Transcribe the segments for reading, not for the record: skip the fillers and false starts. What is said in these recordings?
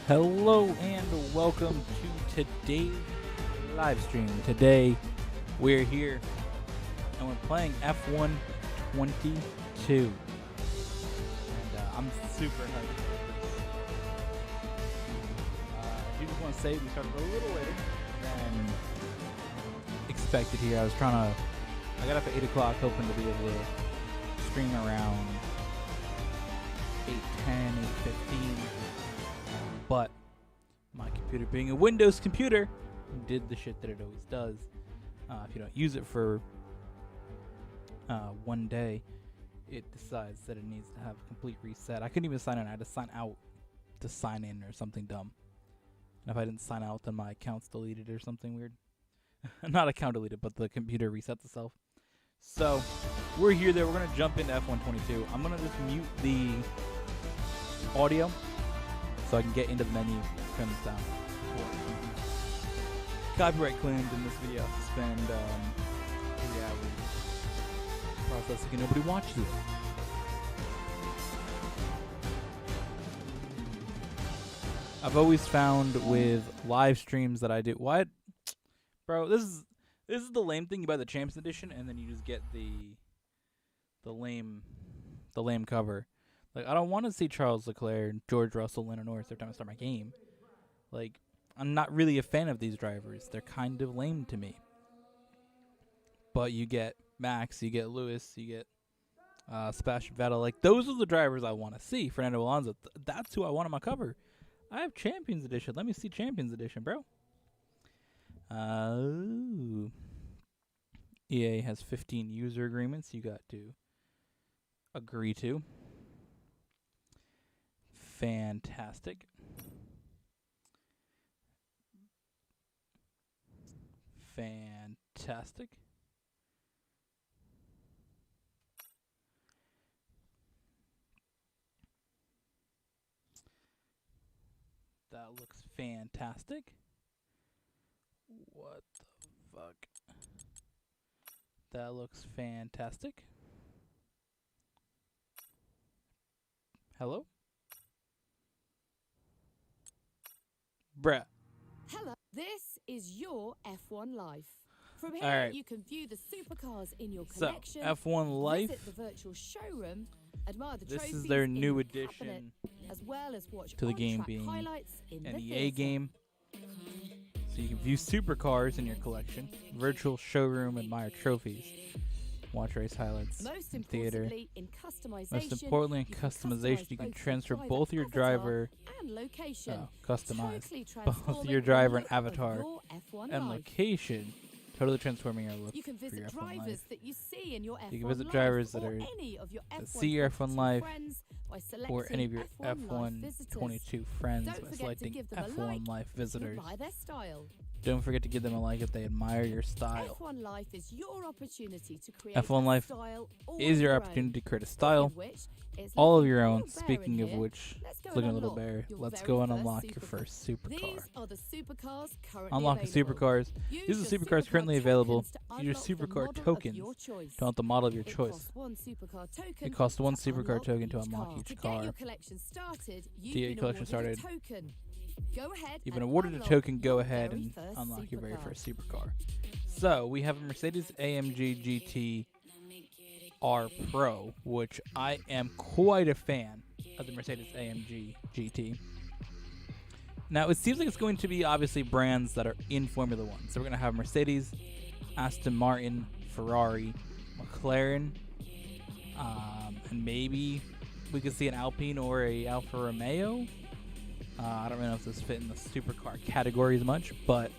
Hello and welcome to today's live stream. Today we're here and we're playing F1 22. And I'm super hyped for this. I just want to say we started a little later than expected here. I got up at 8 o'clock hoping to be able to stream around 8:10, 8:15. But my computer, being a Windows computer, did the shit that it always does. If you don't use it for one day, it decides that it needs to have a complete reset. I couldn't even sign in. I had to sign out to sign in or something dumb. And if I didn't sign out, then my account's deleted or something weird. Not account deleted, but the computer resets itself. So we're here there. We're going to jump into F1 22. I'm going to just mute the audio so I can get into the menu, turn this down. Copyright claimed in this video. I have to spend 3 hours processing and nobody watches it. I've always found with live streams that I do, bro, this is the lame thing. You buy the Champions Edition and then you just get the lame cover. Like, I don't want to see Charles Leclerc, George Russell, Lando Norris every time I start my game. Like, I'm not really a fan of these drivers. They're kind of lame to me. But you get Max, you get Lewis, you get Sebastian Vettel. Like, those are the drivers I want to see. Fernando Alonso, that's who I want on my cover. I have Champions Edition. Let me see Champions Edition, bro. EA has 15 user agreements you got to agree to. Fantastic. Fantastic. That looks fantastic. What the fuck? That looks fantastic. Hello? Bruh. Hello, this is your F1 Life. From here, you can view the supercars in your collection. So, F1 Life. Visit the virtual showroom, admire the this trophies is their in new the addition cabinet, as well as watch to the game, on-track being highlights in an the EA theater. game. So you can view supercars in your collection, virtual showroom, admire trophies, watch race highlights Most in theater. importantly, in customization, Most importantly, in you can customization, you can both transfer your both your avatar driver, and location. customize Totally both transforming your driver the and look of avatar your F1 and Life. location, totally transforming your look You can for your visit F1 drivers Life. that you see in your F1 You can visit Life, drivers that or are any of your that F1 see your F1 22 Life, friends by or selecting any of your F1 Life F1 visitors. 22 friends Don't by forget to selecting give them a F1 like Life if visitors. you admire their style. Don't forget to give them a like if they admire your style. F1 Life is your opportunity to create F1 a Life style all is your own. opportunity to create a Speaking style, of which, it's all of looking your a own. little bare in Speaking of here. which, Let's go looking a and little unlock bare. your Let's very go and first unlock your supercar. first supercar. These are the supercars currently Unlock the available. supercars. Use These are your supercars currently available. tokens to Use your unlock the supercar model of tokens your choice. to unlock the model of your It choice. costs one supercar token It costs one to supercar unlock token to each unlock car. each To get car. your collection started, you've To get your been collection awarded started, a token. Go ahead you've been and awarded a unlock token. Go your ahead very and first unlock your very supercar. first supercar. So we have a Mercedes AMG GT R Pro, which I am quite a fan of the Mercedes AMG GT. Now, it seems like it's going to be obviously brands that are in Formula One. So we're going to have Mercedes, Aston Martin, Ferrari, McLaren, and maybe we could see an Alpine or a Alfa Romeo. I don't really know if this fit in the supercar category as much, but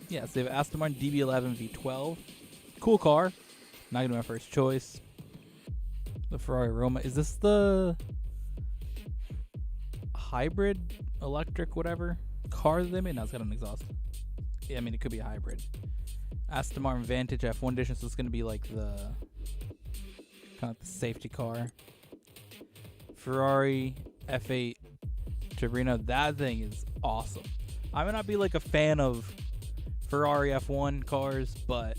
yeah, so they have Aston Martin DB11 V12. Cool car. Not going to be my first choice. The Ferrari Roma. Is this the hybrid, electric, whatever car that they made? No, it's got an exhaust. Yeah, I mean, it could be a hybrid. Aston Martin Vantage F1 edition, so it's going to be like the kind of the safety car. Ferrari F8 Torino. That thing is awesome. I may not be like a fan of Ferrari F1 cars, but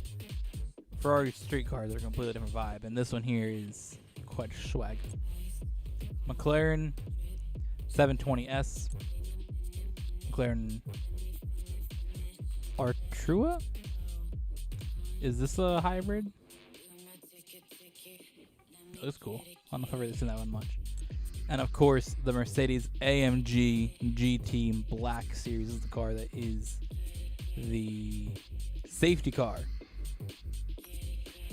Ferrari street cars are a completely different vibe, and this one here is quite swag. McLaren 720S, McLaren Artrua. Is this a hybrid? It looks cool. I don't know if I've really seen that one much. And of course, the Mercedes AMG GT Black Series is the car that is the safety car.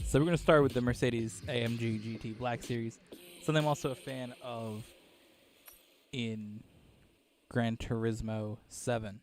So we're going to start with the Mercedes AMG GT Black Series. Something I'm also a fan of in Gran Turismo 7.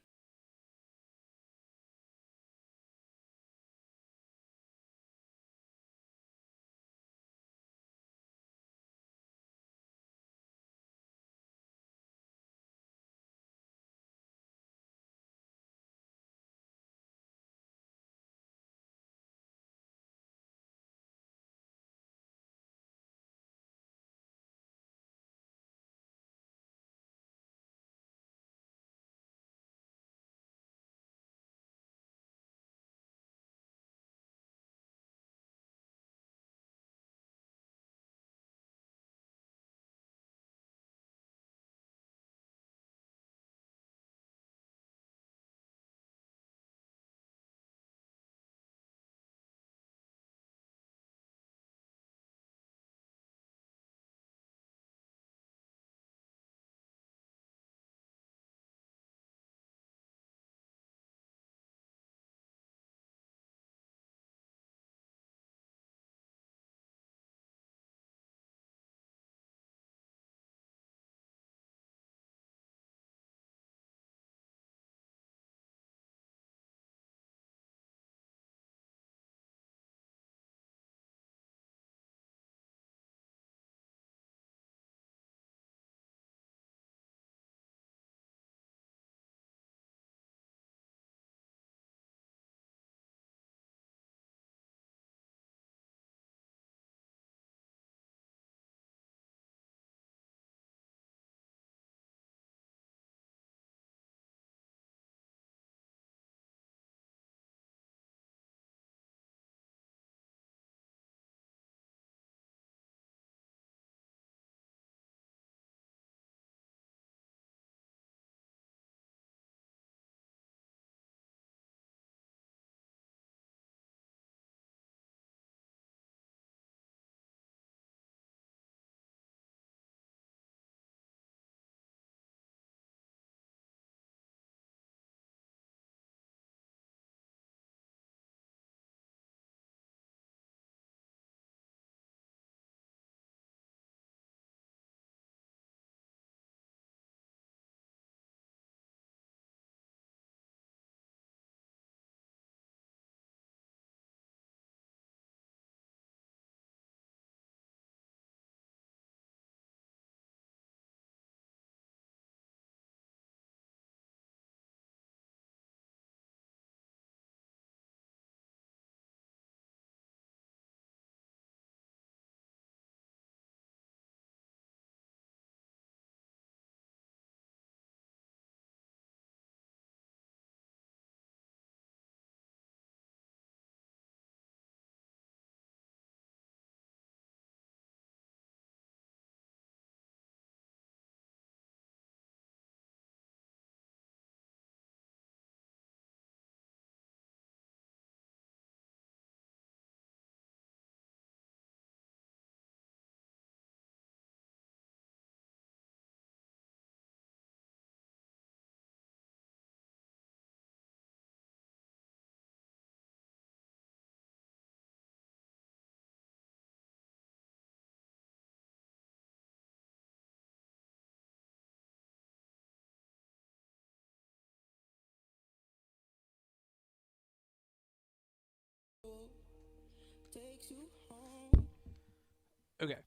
Okay.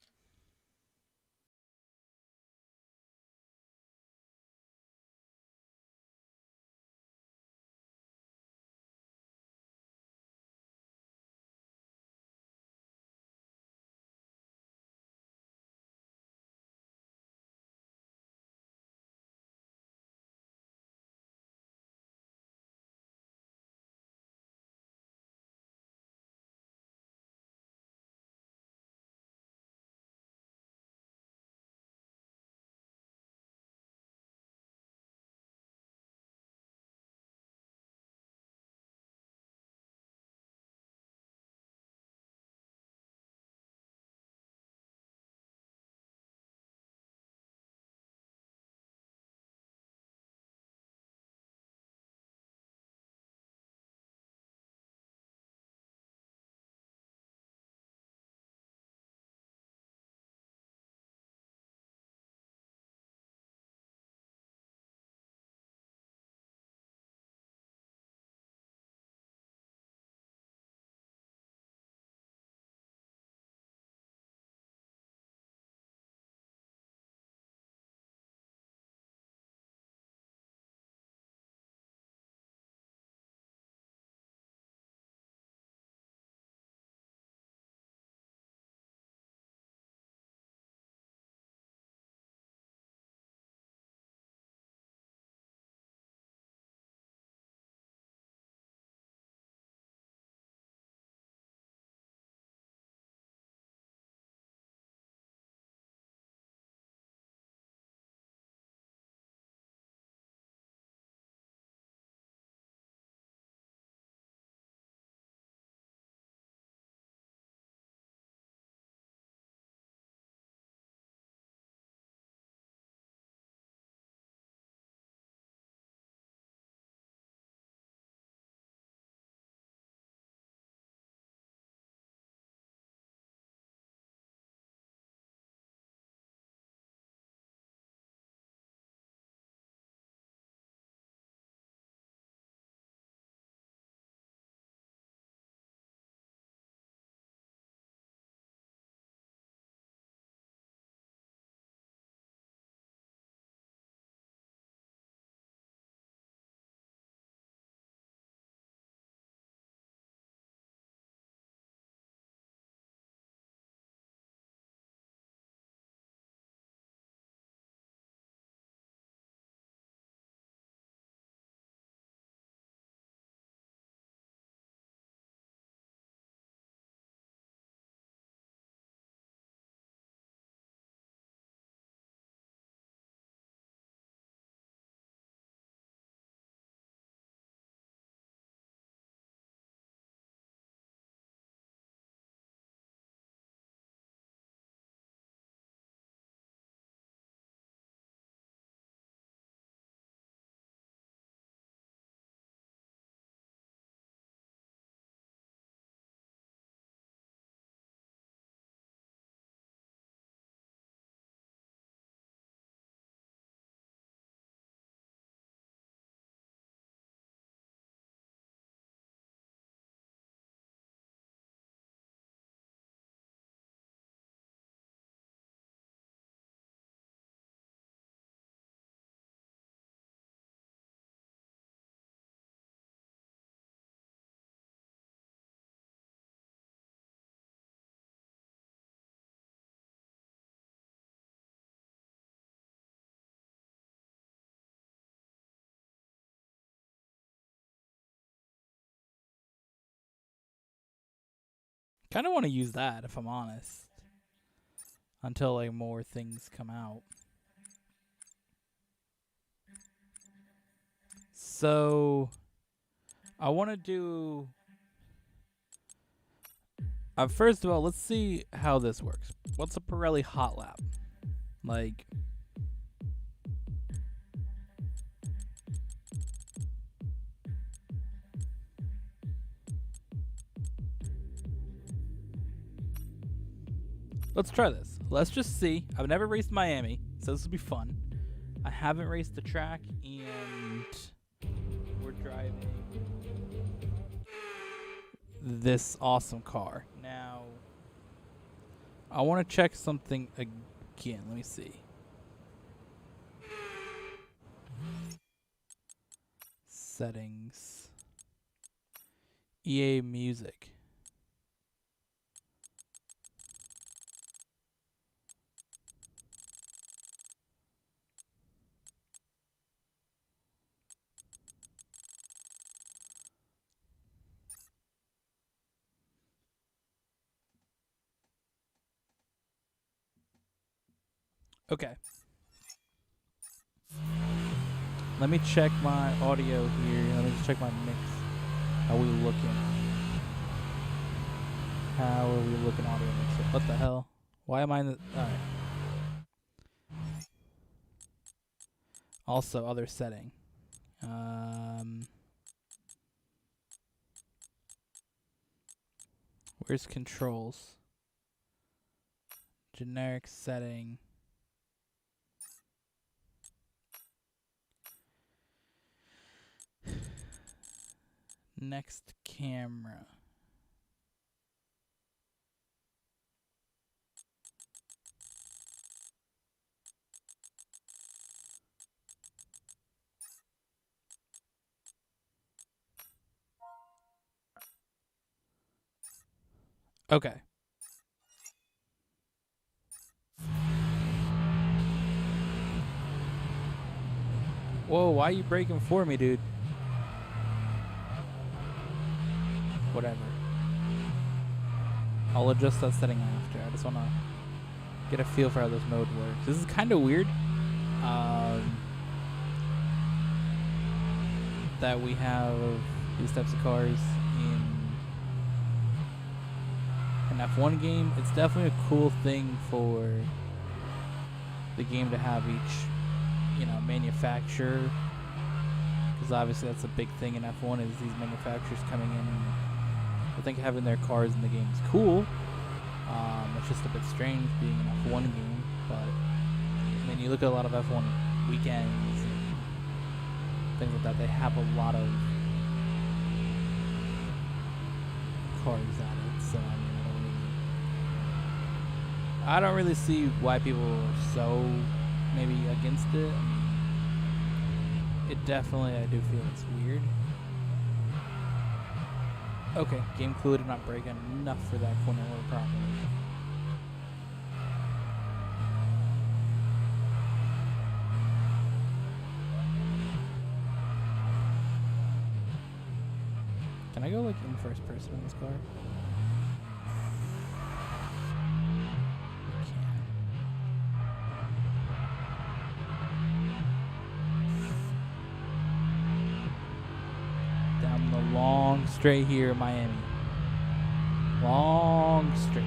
Kind of want to use that, if I'm honest, until like more things come out. So I want to do. First of all, let's see how this works. What's a Pirelli hot lap? Like, let's try this. Let's just see. I've never raced Miami, so this will be fun. I haven't raced the track, and we're driving this awesome car. Now, I want to check something again. Let me see. Settings. EA Music. Okay. Let me check my audio here. Let me just check my mix. How are we looking? How are we looking audio mix? What the hell? Why am I in the... Alright. Also, other setting. Where's controls? Generic setting. Next camera. Okay. Whoa, why are you braking for me, dude? Whatever. I'll adjust that setting after. I just want to get a feel for how this mode works. This is kind of weird. That we have these types of cars in an F1 game. It's definitely a cool thing for the game to have each, manufacturer, because obviously that's a big thing in F1 is these manufacturers coming in. And I think having their cars in the game is cool. It's just a bit strange being an F1 game, but you look at a lot of F1 weekends and things like that. They have a lot of cars at it, so I don't really see why people are so maybe against it. It definitely, I do feel it's weird. Okay, game clue did not break enough for that corner or properly. Can I go like in first person in this car? Down the long straight here in Miami. Long straight.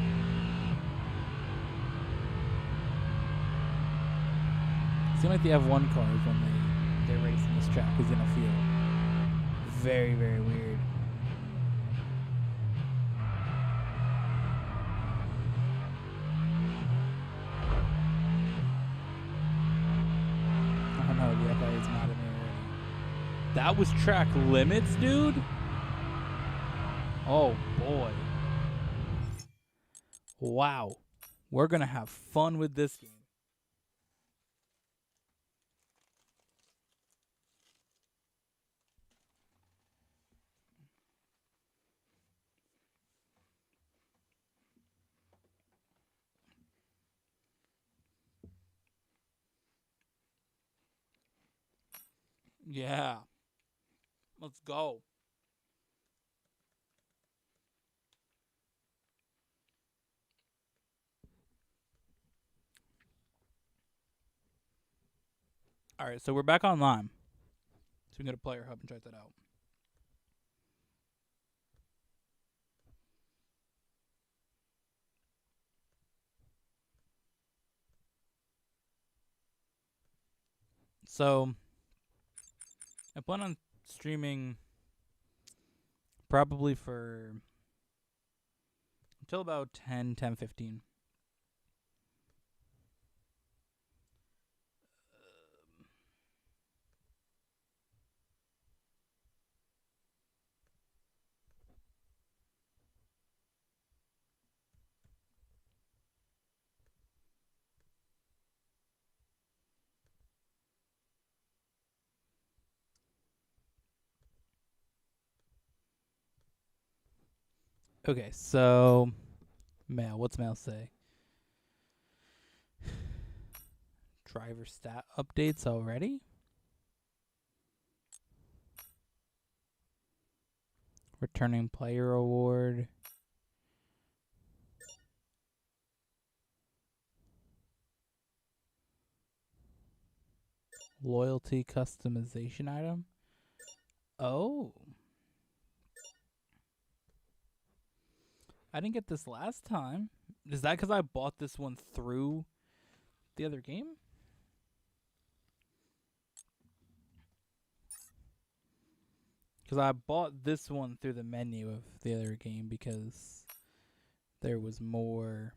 Seems like the F1 cars when they race in this track is gonna feel very, very weird. Oh no, the FIA is not in there already. That was track limits, dude? Oh boy. Wow. We're gonna have fun with this game. Yeah. Let's go. Alright, so we're back online. So we can go to Player Hub and check that out. So I plan on streaming probably for until about 10:15. Okay, so mail. What's mail say? Driver stat updates already? Returning player award. Loyalty customization item. Oh. I didn't get this last time. Is that because I bought this one through the other game? Because I bought this one through the menu of the other game because there was more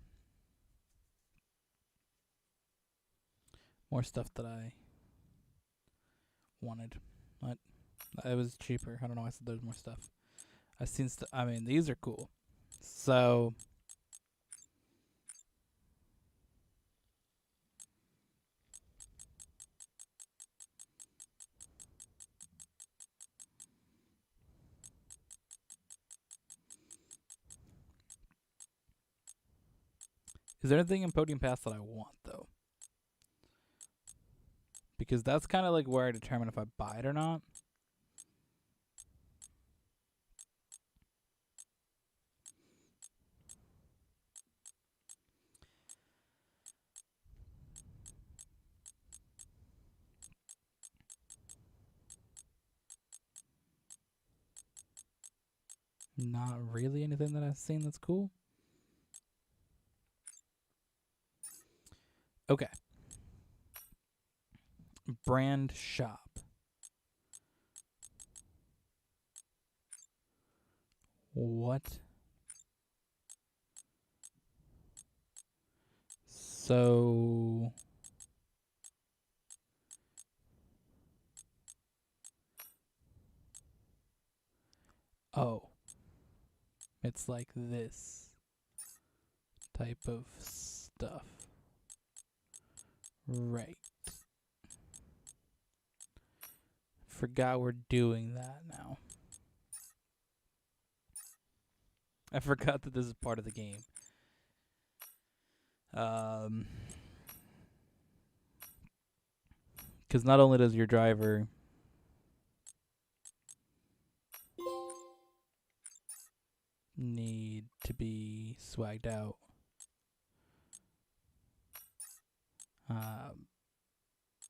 stuff that I wanted. But it was cheaper. I don't know why I said there's more stuff. I've seen I mean, these are cool. So is there anything in Podium Pass that I want though? Because that's kind of like where I determine if I buy it or not. Not really anything that I've seen that's cool. Okay. Brand shop. What? So oh. It's like this type of stuff. Right. Forgot we're doing that now. I forgot that this is part of the game. Because not only does your driver need to be swagged out,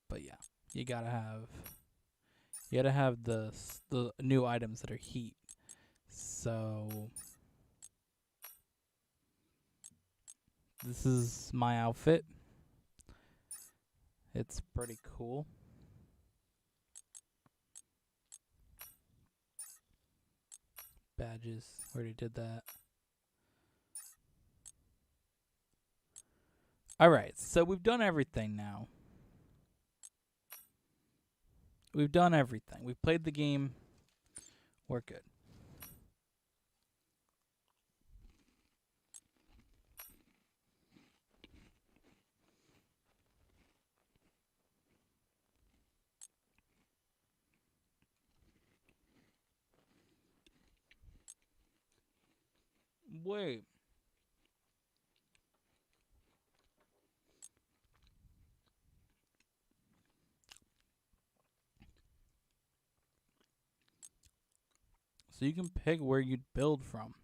but yeah, you gotta have the new items that are heat. So this is my outfit. It's pretty cool. Badges, already did that. Alright, so we've done everything now. We've done everything. We've played the game. We're good. Wait. So you can pick where you'd build from.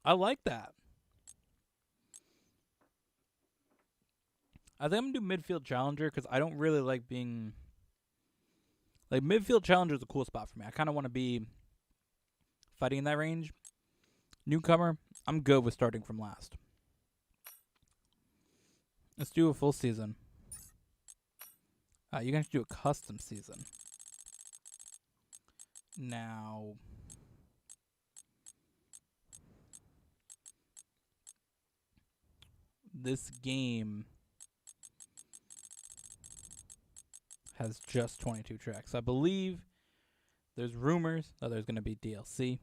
I like that. I think I'm gonna do midfield challenger because I don't really like being like midfield challenger is a cool spot for me. I kind of want to be fighting in that range. Newcomer, I'm good with starting from last. Let's do a full season. You can do a custom season. Now, this game has just 22 tracks. I believe there's rumors that there's going to be DLC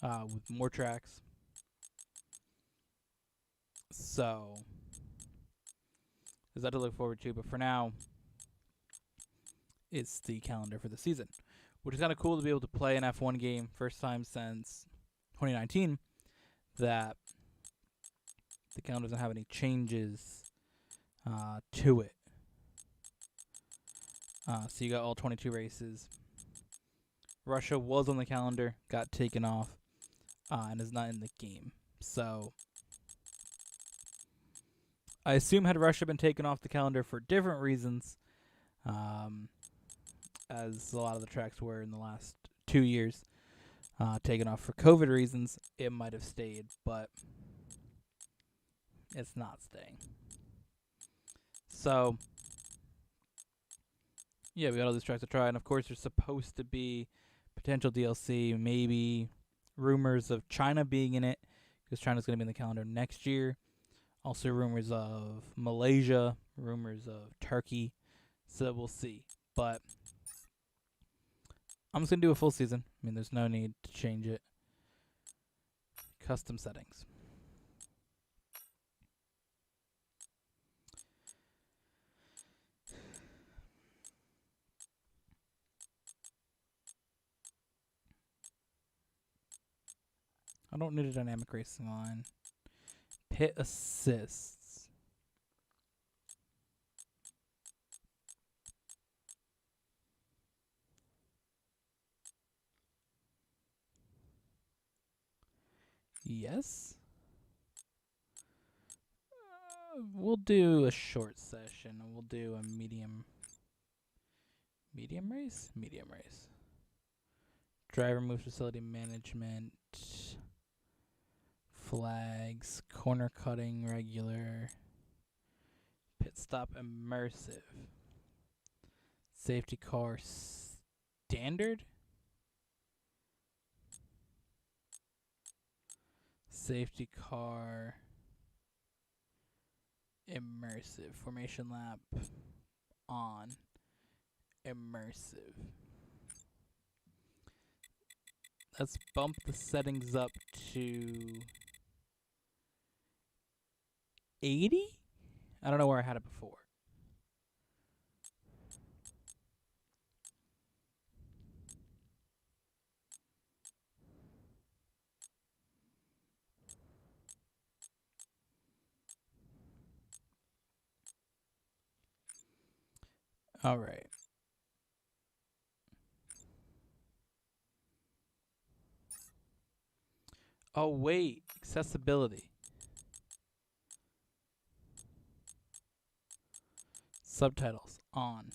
with more tracks. So, there's that to look forward to. But for now, it's the calendar for the season, which is kind of cool to be able to play an F1 game first time since 2019 that the calendar doesn't have any changes to it. So you got all 22 races. Russia was on the calendar, got taken off, and is not in the game. So I assume had Russia been taken off the calendar for different reasons, as a lot of the tracks were in the last 2 years, taken off for COVID reasons, it might have stayed, but it's not staying. So, yeah, we got all these tracks to try, and of course there's supposed to be potential DLC, maybe rumors of China being in it, because China's going to be in the calendar next year. Also rumors of Malaysia, rumors of Turkey, so we'll see. But I'm just going to do a full season. I mean, there's no need to change it. Custom settings. I don't need a dynamic racing line. Pit assists. Yes. We'll do a short session, and we'll do a medium race? Medium race. Driver move facility management. Flags. Corner cutting regular. Pit stop immersive. Safety car standard. Safety car immersive. Formation lap on. Immersive. Let's bump the settings up to 80? I don't know where I had it before. All right. Oh, wait. Accessibility. Subtitles on.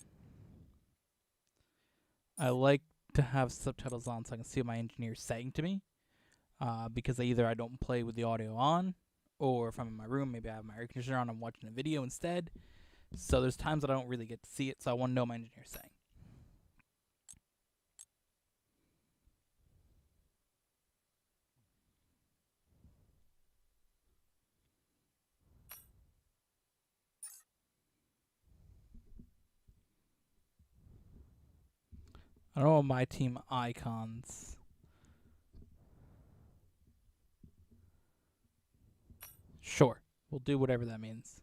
I like to have subtitles on so I can see what my engineer is saying to me. Because either I don't play with the audio on, or if I'm in my room, maybe I have my air conditioner on, I'm watching a video instead. So there's times that I don't really get to see it, so I want to know what my engineer is saying. I don't know my team icons. Sure. We'll do whatever that means.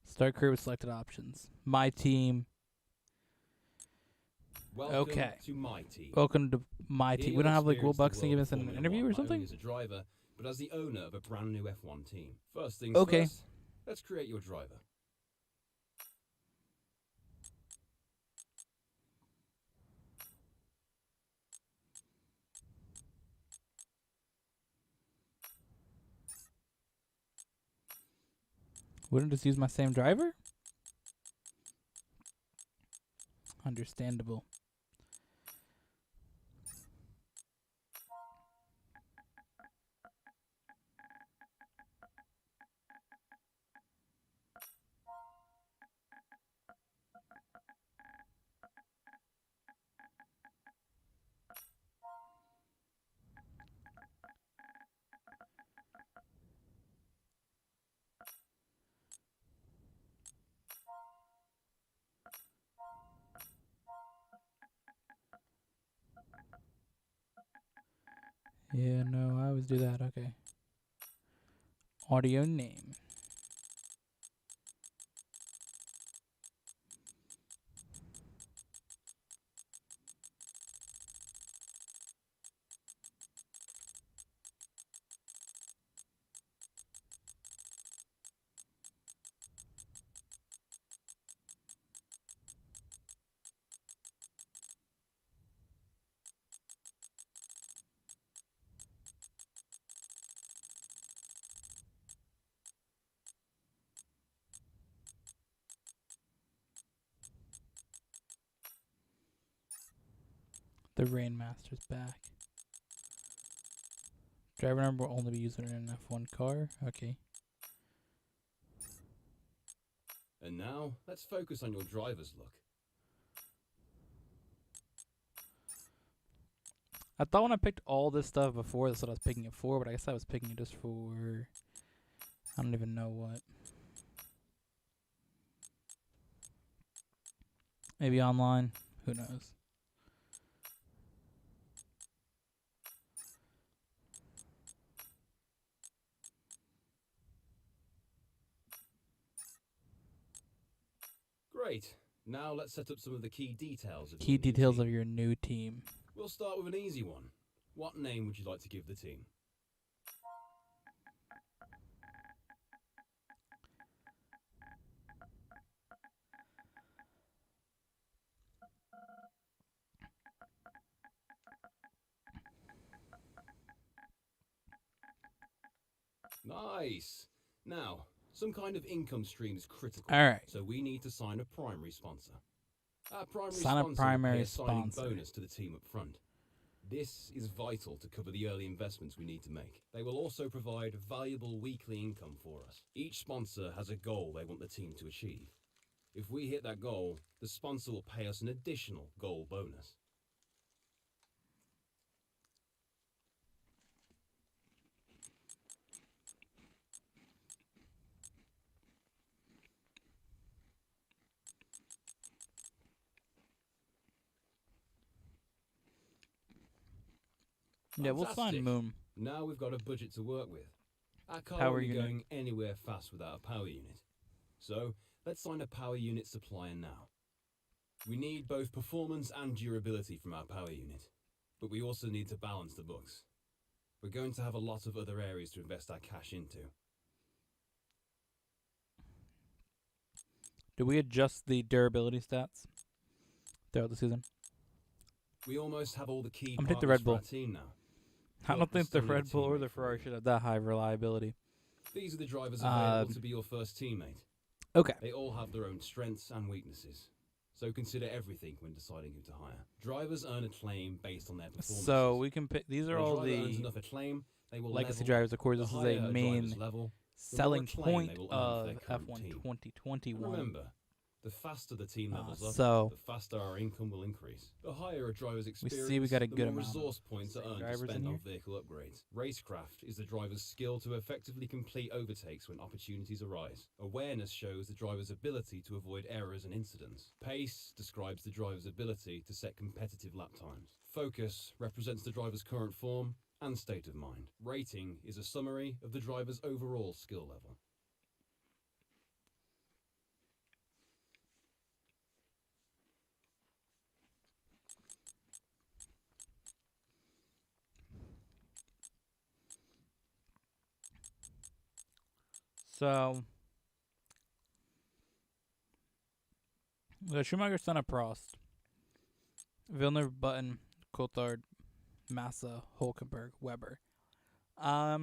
Start career with selected options. My team. Welcome to my team. Welcome to my team. We don't have like Will Buxton give us an interview or something? As a driver, but as the owner of a brand new F1 team. First things first, let's create your driver. Wouldn't just use my same driver? Understandable. Yeah, no, I always do that. Okay. Audio name. The Rainmaster's back. Driver number will only be used in an F1 car. Okay. And now, let's focus on your driver's look. I thought when I picked all this stuff before, that's what I was picking it for, but I guess I was picking it just for... I don't even know what. Maybe online? Who knows? Great. Now let's set up some of the key details of Key details of your new team. We'll start with an easy one. What name would you like to give the team? Nice. Now, some kind of income stream is critical. All right. So we need to sign a primary sponsor. Our primary Sign a sponsor primary will pay a signing sponsor. bonus to the team up front. This is vital to cover the early investments we need to make. They will also provide valuable weekly income for us. Each sponsor has a goal they want the team to achieve. If we hit that goal, the sponsor will pay us an additional goal bonus. Yeah, we'll sign Fantastic. Moon. Now we've got a budget to work with. Our car Power won't be unit. going anywhere fast without a power unit. So let's sign a power unit supplier now. We need both performance and durability from our power unit, but we also need to balance the books. We're going to have a lot of other areas to invest our cash into. Do we adjust the durability stats throughout the season? We almost have all the key I'm gonna take the partners Red for our Bull. team now. I don't Look, think we the still need a Red Bull or teammate the for Ferrari you. should have that high reliability. These are the drivers available to be your first teammate. Okay. They all have their own strengths and weaknesses, so consider everything when deciding who to hire. Drivers earn acclaim based on their performances. So we can pick. These are When a all driver earns the enough acclaim, they will legacy level. drivers. Of course, The this is higher a driver's main level, the selling more acclaim point they will earn for of their current F1 team. 2021. Remember, the faster the team levels up, so- the faster our income will increase. The higher a driver's We experience, see we got a the good more amount of resource points are earned to drivers in spend on here. vehicle upgrades. Racecraft is the driver's skill to effectively complete overtakes when opportunities arise. Awareness shows the driver's ability to avoid errors and incidents. Pace describes the driver's ability to set competitive lap times. Focus represents the driver's current form and state of mind. Rating is a summary of the driver's overall skill level. So the Schumacher, Senna, Prost, Villeneuve, Button, Coulthard, Massa, Hulkenberg, Weber. I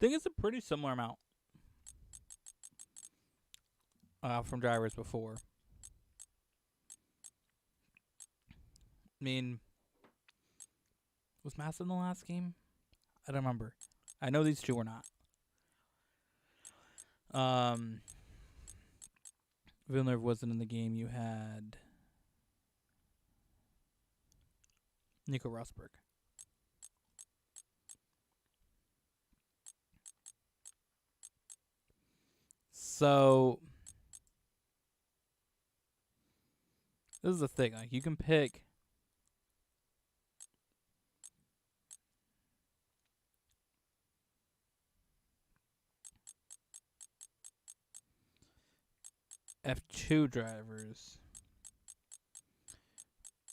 think it's a pretty similar amount. from drivers before. I mean, was Massa in the last game? I don't remember. I know these two were not. Villeneuve wasn't in the game. You had Nico Rosberg. So this is the thing. Like, you can pick F2 drivers,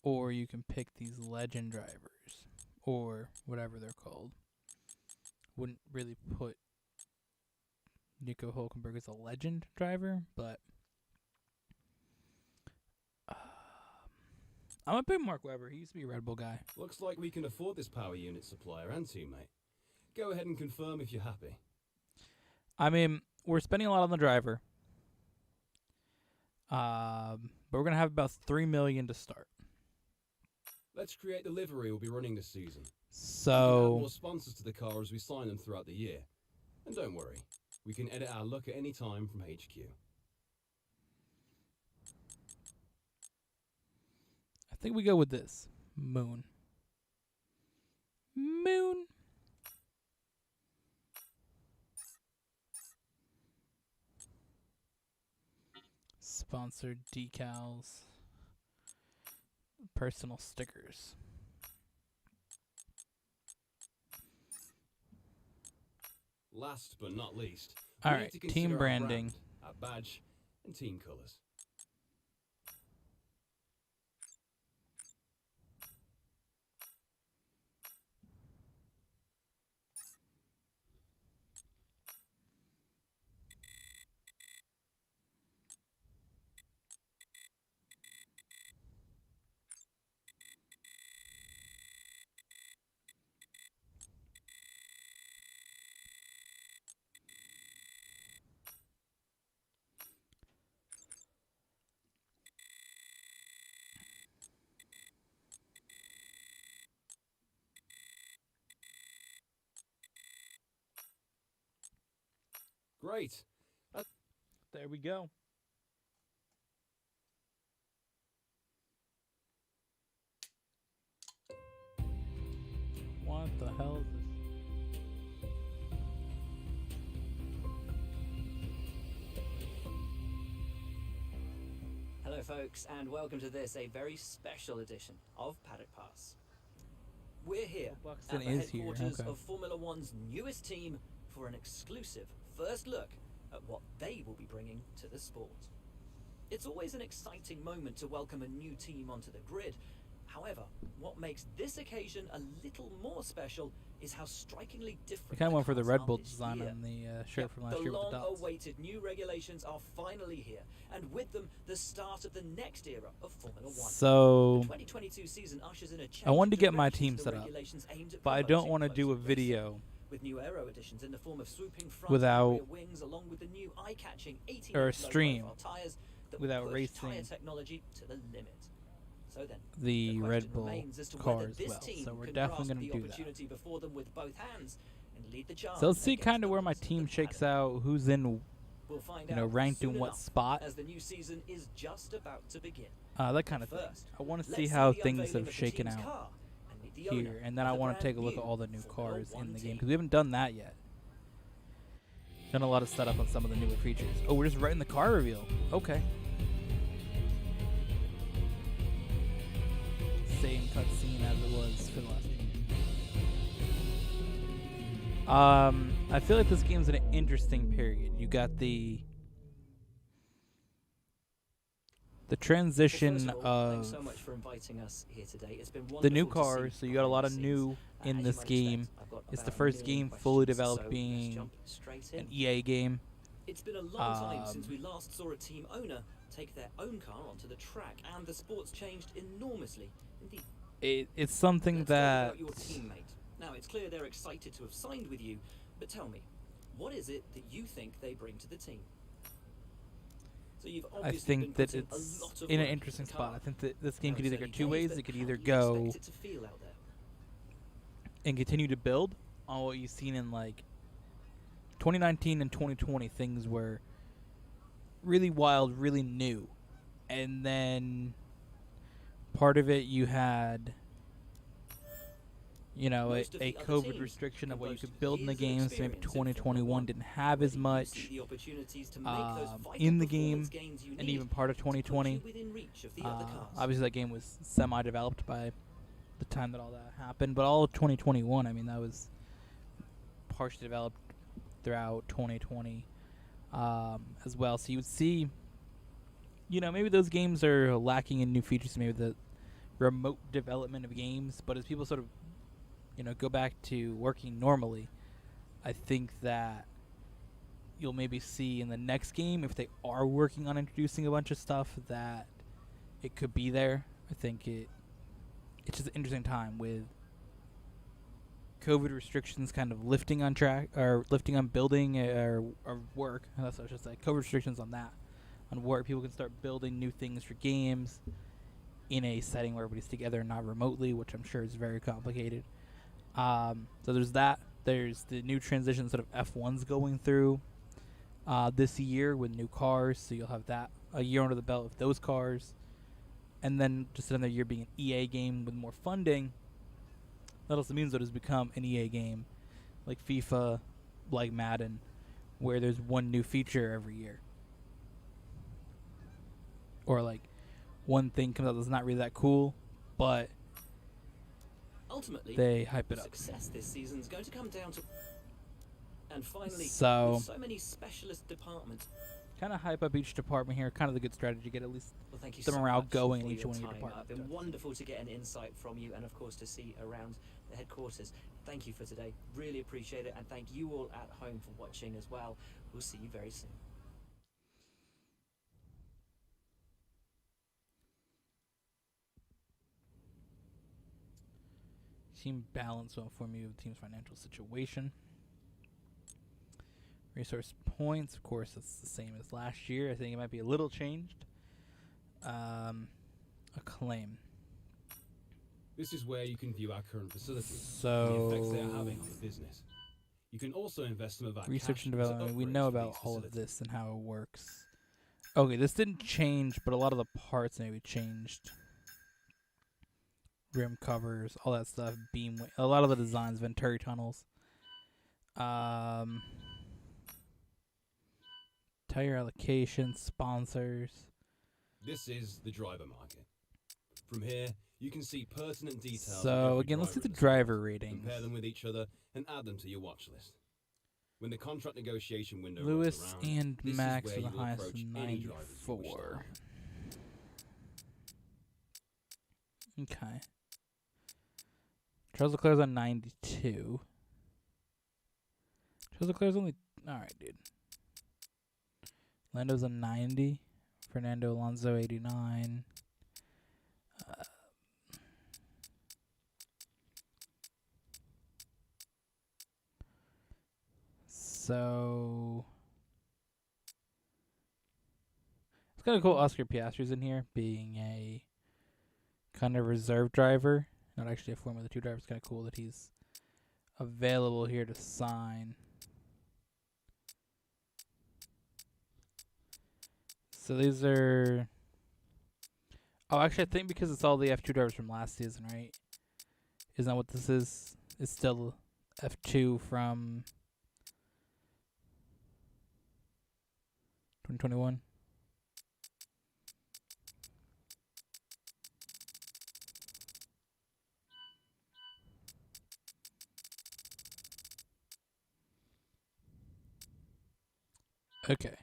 or you can pick these legend drivers, or whatever they're called. Wouldn't really put Nico Hülkenberg as a legend driver, but I'm a big Mark Webber. He used to be a Red Bull guy. Looks like we can afford this power unit supplier and teammate. Go ahead and confirm if you're happy. I mean, we're spending a lot on the driver. But we're going to have about $3 million to start. Let's create the livery we'll be running this season. So, we can add more sponsors to the car as we sign them throughout the year. And don't worry, we can edit our look at any time from HQ. I think we go with this. Moon. Moon. Sponsored decals. Personal stickers. Last but not least, All we right, need to consider team our branding. brand, our badge, and team colours. Great. There we go. What the hell is this? Hello folks, and welcome to this, a very special edition of Paddock Pass. We're here Well, at Buxton the is here, headquarters okay. of Formula One's newest team for an exclusive first look at what they will be bringing to the sport. It's always an exciting moment to welcome a new team onto the grid. However, what makes this occasion a little more special is how strikingly different We kind of went for the cars Red are Bull this design year. on the shirt Yep, from last year with the The dots. long-awaited new regulations are finally here, and with them, the start of the next era of Formula One. So, The 2022 season ushers in a change I wanted to of get my direction team to the set up, regulations aimed at but I don't promoting want to do a closer racing, video with new aero additions in the form of swooping front without- and rear wings, along with the new eye-catching 18 or a low stream profile tires that without push racing tire technology to the limit. So then, the Red question Bull remains as to car whether as this well. team So we're can definitely grasp going the to do that. opportunity before them with both hands and lead the charge. So let's see against kind the of where my rest of team the shakes paddock. out, who's in, We'll find you know, out ranked soon in what enough, spot, as the new season is just about to begin. that kind of thing. First, I want to let's see how the things unveiling have of the shaken team's out car and meet the owner here, and then of I the want to take a brand look at new all the new Formula cars One in the game, team. because we haven't done that yet. Done a lot of setup on some of the newer features. Oh, we're just right in the car reveal. Okay. Same cutscene as it was for the last game. I feel like this game's in an interesting period. You got the transition Well, first of all, thanks of so much for inviting us here today. It's been the new wonderful to see cars, so you got a behind lot the of scenes. new in As this you might game. expect, I've got It's the about a first million game fully questions, developed so let's being jump straight in. an EA game. It's been a long time since Um, we last saw a team owner take their own car onto the track, and the sport's changed enormously. Indeed, It's something let's that talk about your teammate. Now, it's clear they're excited to have signed with you, but tell me, what is it that you think they bring to the team? So you've I obviously been think that putting a it's lot of in an work interesting into the spot. car. I think that this game Now could it's either go early two days, ways. but It could how either do you go expect it to feel out there? and continue to build on what you've seen in like 2019 and 2020. Things were really wild, really new, and then part of it you had, you know, Most of a the other COVID teams restriction of can what you boast could build in the years of game. So maybe experience in Formula 2021 One, didn't have whether as you much see the opportunities to make those vital in the performance game, gains you and need even part of to put you 2020. within reach of the other cars. Obviously, that game was semi-developed by the time that all that happened, but all of 2021, I mean, that was partially developed throughout 2020 as well. So you would see, you know, maybe those games are lacking in new features, maybe the remote development of games, but as people sort of, you know, go back to working normally, I think that you'll maybe see in the next game, if they are working on introducing a bunch of stuff, that it could be there. I think it's just an interesting time with COVID restrictions kind of lifting on track, or lifting on building or work. That's what I should say. COVID restrictions on that, on work. People can start building new things for games in a setting where everybody's together and not remotely, which I'm sure is very complicated. So there's that. There's the new transition sort of F1's going through this year with new cars. So you'll have that a year under the belt of those cars. And then just another year being an EA game with more funding. That also means that it's become an EA game, like FIFA, like Madden, where there's one new feature every year. Or like one thing comes out that's not really that cool, but Ultimately, they hype it up. success this season is going to come down to, and finally, So with so many specialist departments. kind of hype up each department here. Kind of the good strategy. Get at least Well, thank you the so morale much going for in each your one of your time. departments. It's been wonderful to get an insight from you, and of course to see around the headquarters. Thank you for today. Really appreciate it, and thank you all at home for watching as well. We'll see you very soon. Team balance will inform you of the team's financial situation. Resource points, of course, it's the same as last year. I think it might be a little changed. Acclaim. This is where you can view our current facilities So and the effects they are having on the business. You can also invest some of our research cash and into development. We upgrades know for about these all of facilities. this and how it works. Okay, this didn't change, but a lot of the parts maybe changed. Rim covers, all that stuff. A lot of the designs, Venturi tunnels. Tire allocation, sponsors. This is the driver market. From here, you can see pertinent details. of So every again, let's see driver the in the driver sport, ratings. compare them with each other, and add them to your watch list. When the contract negotiation window Lewis rolls around, and this Max is are where the you will highest approach with any drivers you wish to 94. hire. Okay. Charles Leclerc's on 92. Charles Leclerc's only... Alright, dude. Lando's on 90. Fernando Alonso, 89. So... It's kind of cool Oscar Piastri's in here, being a kind of reserve driver. Not actually a Formula 2 driver. It's kind of cool that he's available here to sign. So these are... Oh, actually, I think because it's all the F2 drivers from last season, right? Isn't that what this is? It's still F2 from 2021. Okay.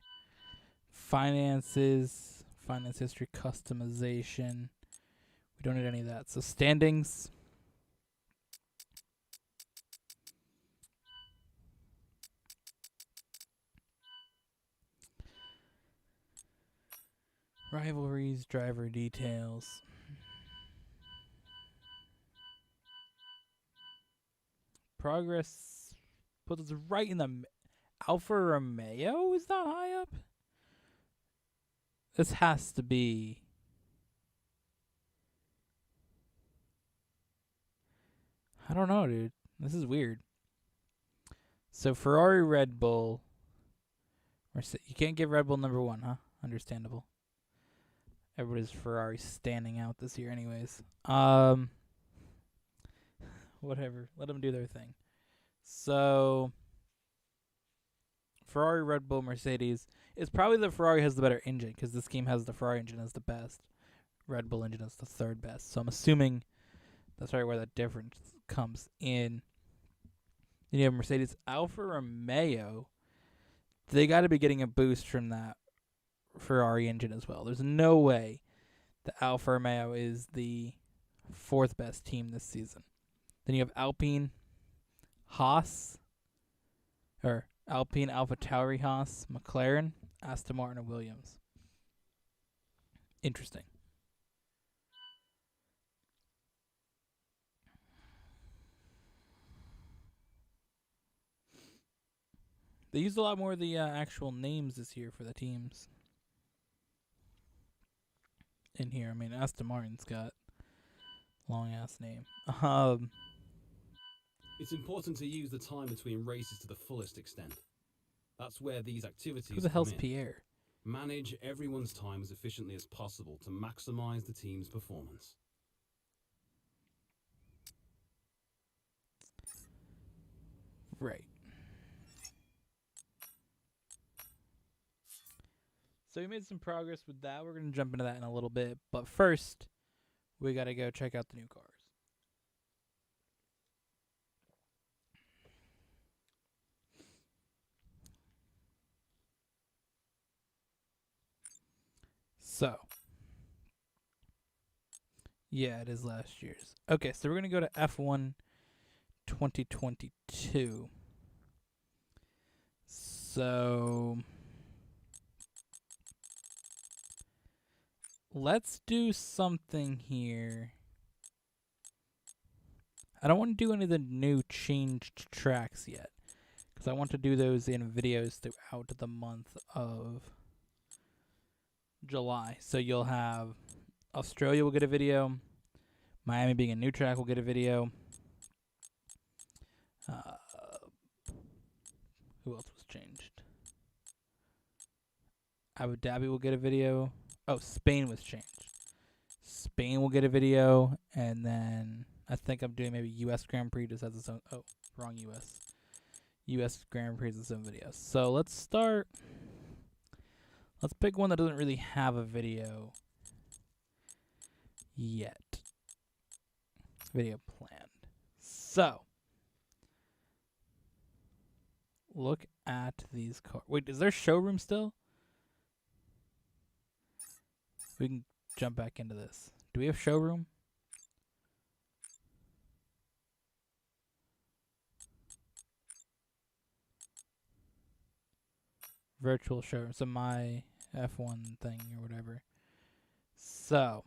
Finances, finance history, customization. We don't need any of that. So standings. Rivalries, driver details. Progress puts us right in the Alfa Romeo is not high up. This has to be. I don't know, dude. This is weird. So Ferrari, Red Bull. You can't give Red Bull number 1, huh? Understandable. Everybody's Ferrari standing out this year, anyways. Whatever. Let them do their thing. So Ferrari, Red Bull, Mercedes. It's probably the Ferrari has the better engine because this game has the Ferrari engine as the best. Red Bull engine is the third best. So I'm assuming that's probably where that difference comes in. Then you have Mercedes, Alfa Romeo. They got to be getting a boost from that Ferrari engine as well. There's no way that Alfa Romeo is the 4th best team this season. Then you have Alpine, Haas, or Alpine, AlphaTauri, Haas, McLaren, Aston Martin, and Williams. Interesting. They used a lot more of the actual names this year for the teams in here. I mean, Aston Martin's got a long-ass name. It's important to use the time between races to the fullest extent. That's where these activities Who the hell's come in. Pierre? Manage everyone's time as efficiently as possible to maximize the team's performance. Right. So we made some progress with that. We're going to jump into that in a little bit. But first, we got to go check out the new cars. So, yeah, it is last year's. Okay, so we're going to go to F1 2022. So, let's do something here. I don't want to do any of the new changed tracks yet, because I want to do those in videos throughout the month of July. So you'll have Australia will get a video. Miami being a new track will get a video. Who else was changed? Abu Dhabi will get a video. Oh, Spain was changed. Spain will get a video. And then I think I'm doing maybe U.S. Grand Prix just has its own. Oh, wrong U.S. U.S. Grand Prix has its own video. So let's start. Let's pick one that doesn't really have a video yet. Video planned. So, look at these cars. Wait, is there showroom still? We can jump back into this. Do we have showroom? Virtual showroom. So my F1 thing or whatever. So,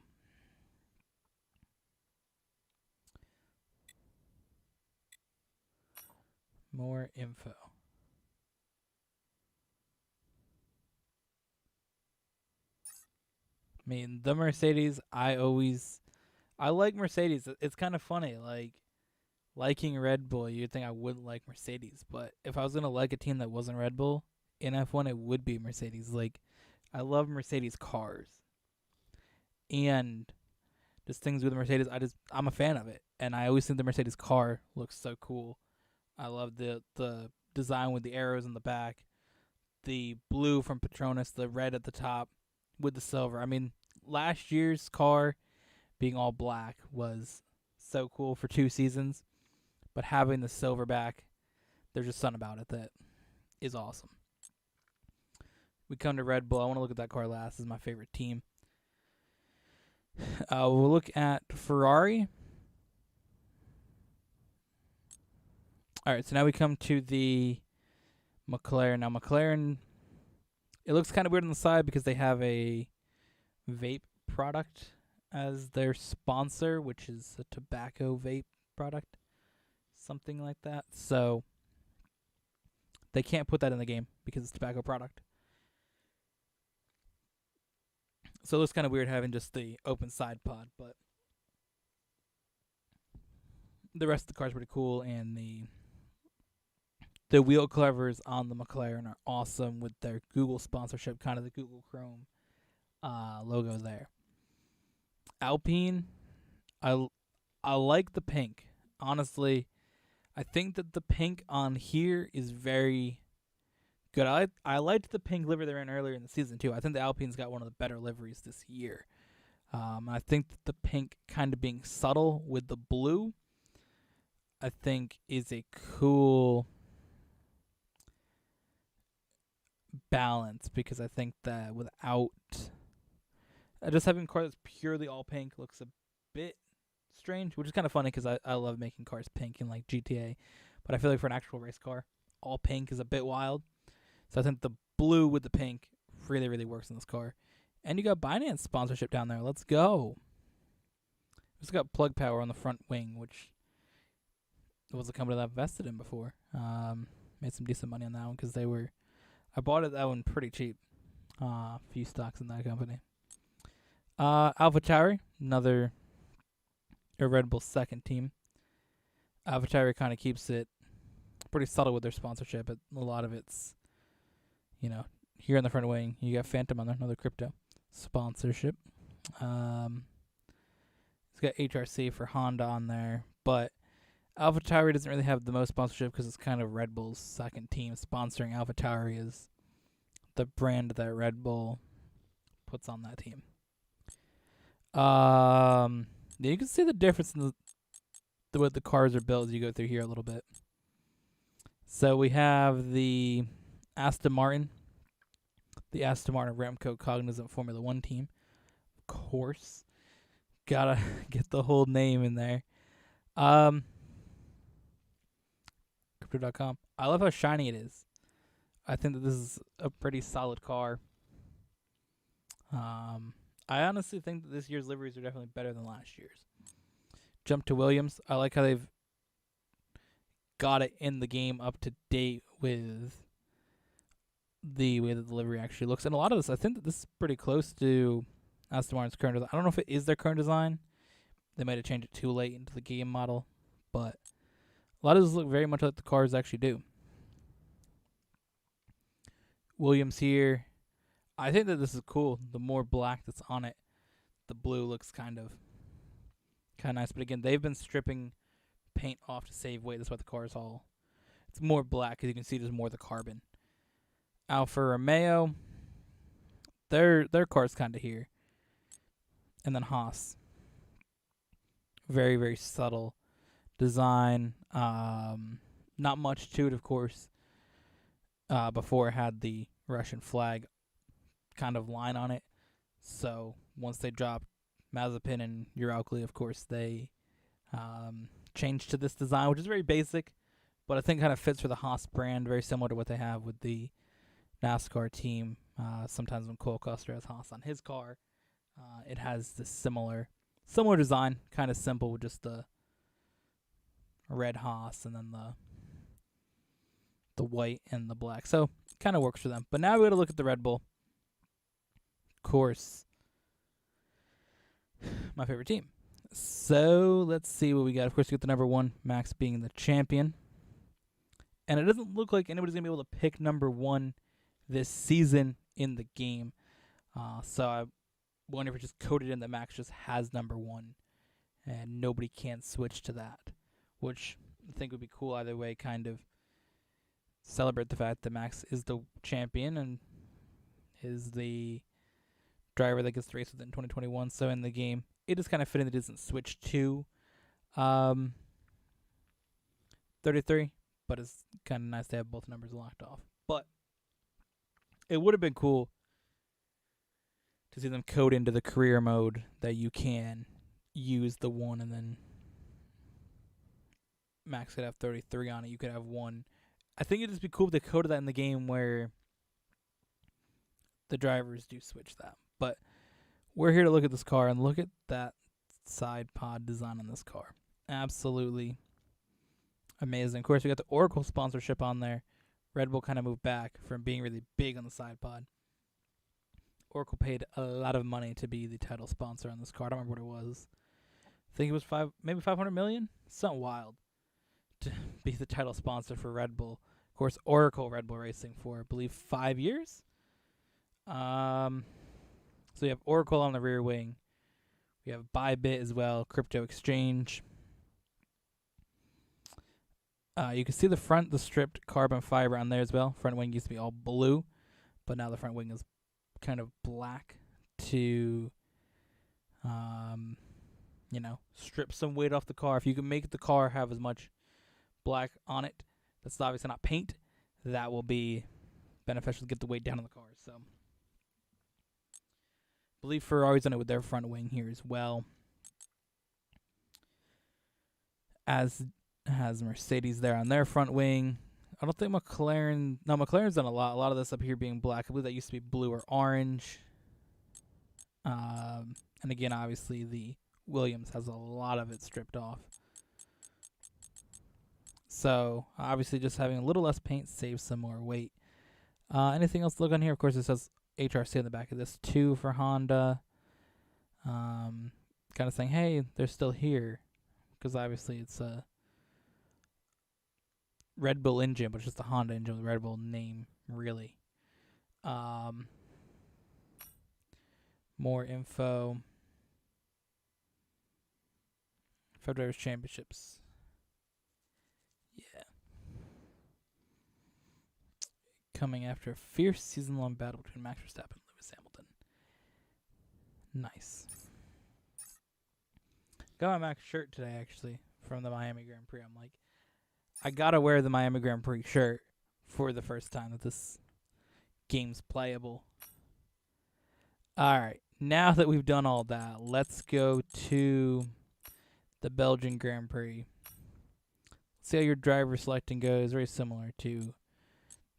more info. I mean, the Mercedes, I like Mercedes. It's kind of funny. Like, liking Red Bull, you'd think I wouldn't like Mercedes. But if I was going to like a team that wasn't Red Bull in F1, it would be Mercedes. Like, I love Mercedes cars. And just things with Mercedes, I'm a fan of it. And I always think the Mercedes car looks so cool. I love the design with the arrows in the back, the blue from Petronas, the red at the top with the silver. I mean, last year's car being all black was so cool for 2 seasons, but having the silver back, there's just something about it that is awesome. We come to Red Bull. I want to look at that car last. This is my favorite team. We'll look at Ferrari. All right, so now we come to the McLaren. Now, McLaren, it looks kind of weird on the side because they have a vape product as their sponsor, which is a tobacco vape product, something like that. So they can't put that in the game because it's a tobacco product. So it looks kind of weird having just the open side pod, but the rest of the car is pretty cool, and the wheel covers on the McLaren are awesome with their Google sponsorship, kind of the Google Chrome logo there. Alpine, I like the pink. Honestly, I think that the pink on here is very good. I liked the pink livery they ran earlier in the season too. I think the Alpine's got one of the better liveries this year. I think that the pink kind of being subtle with the blue, I think is a cool balance, because I think that without just having a car that's purely all pink looks a bit strange, which is kind of funny because I love making cars pink in like GTA, but I feel like for an actual race car, all pink is a bit wild. So I think the blue with the pink really, really works in this car. And you got Binance sponsorship down there. Let's go. It's got plug power on the front wing, which was a company that I've invested in before. Made some decent money on that one because I bought that one pretty cheap. A few stocks in that company. AlphaTauri, another Red Bull second team. AlphaTauri kind of keeps it pretty subtle with their sponsorship, but a lot of it's, here on the front wing, you got Phantom on there, another crypto sponsorship. It's got HRC for Honda on there, but AlphaTauri doesn't really have the most sponsorship because it's kind of Red Bull's second team. Sponsoring AlphaTauri is the brand that Red Bull puts on that team. You can see the difference in the way the cars are built as you go through here a little bit. So we have the Aston Martin Remco Cognizant Formula 1 team. Of course. Gotta get the whole name in there. Crypto.com. I love how shiny it is. I think that this is a pretty solid car. I honestly think that this year's liveries are definitely better than last year's. Jump to Williams. I like how they've got it in the game up to date with the way that the livery actually looks. And a lot of this, I think that this is pretty close to Aston Martin's current design. I don't know if it is their current design. They might have changed it too late into the game model. But a lot of this look very much like the cars actually do. Williams here. I think that this is cool. The more black that's on it, the blue looks kind of nice. But again, they've been stripping paint off to save weight. That's why the car is it's more black, because you can see there's more of the carbon. Alfa Romeo, their car's kind of here. And then Haas. Very, very subtle design. Not much to it, of course. Before it had the Russian flag kind of line on it. So once they dropped Mazepin and Uralkali, of course, they changed to this design, which is very basic, but I think kind of fits for the Haas brand, very similar to what they have with the NASCAR team. Sometimes when Cole Custer has Haas on his car, it has this similar design, kind of simple with just the red Haas and then the white and the black. So kind of works for them. But now we got to look at the Red Bull. Of course, my favorite team. So let's see what we got. Of course, we got the number one, Max being the champion. And it doesn't look like anybody's going to be able to pick number one this season in the game. So I wonder if it's just coded in that Max just has number one and nobody can switch to that, which I think would be cool either way, kind of celebrate the fact that Max is the champion and is the driver that gets to race with in 2021. So in the game, it is kind of fitting that it doesn't switch to 33, but it's kind of nice to have both numbers locked off. But it would have been cool to see them code into the career mode that you can use the one and then Max could have 33 on it. You could have one. I think it'd just be cool if they coded that in the game where the drivers do switch that. But we're here to look at this car and look at that side pod design on this car. Absolutely amazing. Of course, we got the Oracle sponsorship on there. Red Bull kind of moved back from being really big on the side pod. Oracle paid a lot of money to be the title sponsor on this car. I don't remember what it was. I think it was maybe 500 million? Something wild to be the title sponsor for Red Bull. Of course, Oracle Red Bull Racing for, I believe, 5 years. So you have Oracle on the rear wing. We have Bybit as well, crypto exchange. You can see the front, the stripped carbon fiber on there as well. Front wing used to be all blue, but now the front wing is kind of black to, strip some weight off the car. If you can make the car have as much black on it, that's obviously not paint, that will be beneficial to get the weight down on the car. So, I believe Ferrari's done it with their front wing here as well. As has Mercedes there on their front wing. I don't think McLaren's done a lot. A lot of this up here being black. I believe that used to be blue or orange. And again, obviously, the Williams has a lot of it stripped off. So, obviously, just having a little less paint saves some more weight. Anything else to look on here? Of course, it says HRC on the back of this, too, for Honda. Kind of saying, hey, they're still here. Because, obviously, it's a Red Bull engine, but it's just a Honda engine with a Red Bull name, really. More info. Five Drivers Championships. Yeah. Coming after a fierce season-long battle between Max Verstappen and Lewis Hamilton. Nice. Got my Max shirt today, actually, from the Miami Grand Prix. I'm like, I gotta wear the Miami Grand Prix shirt for the first time that this game's playable. Alright, now that we've done all that, let's go to the Belgian Grand Prix. See how your driver selecting goes. Very similar to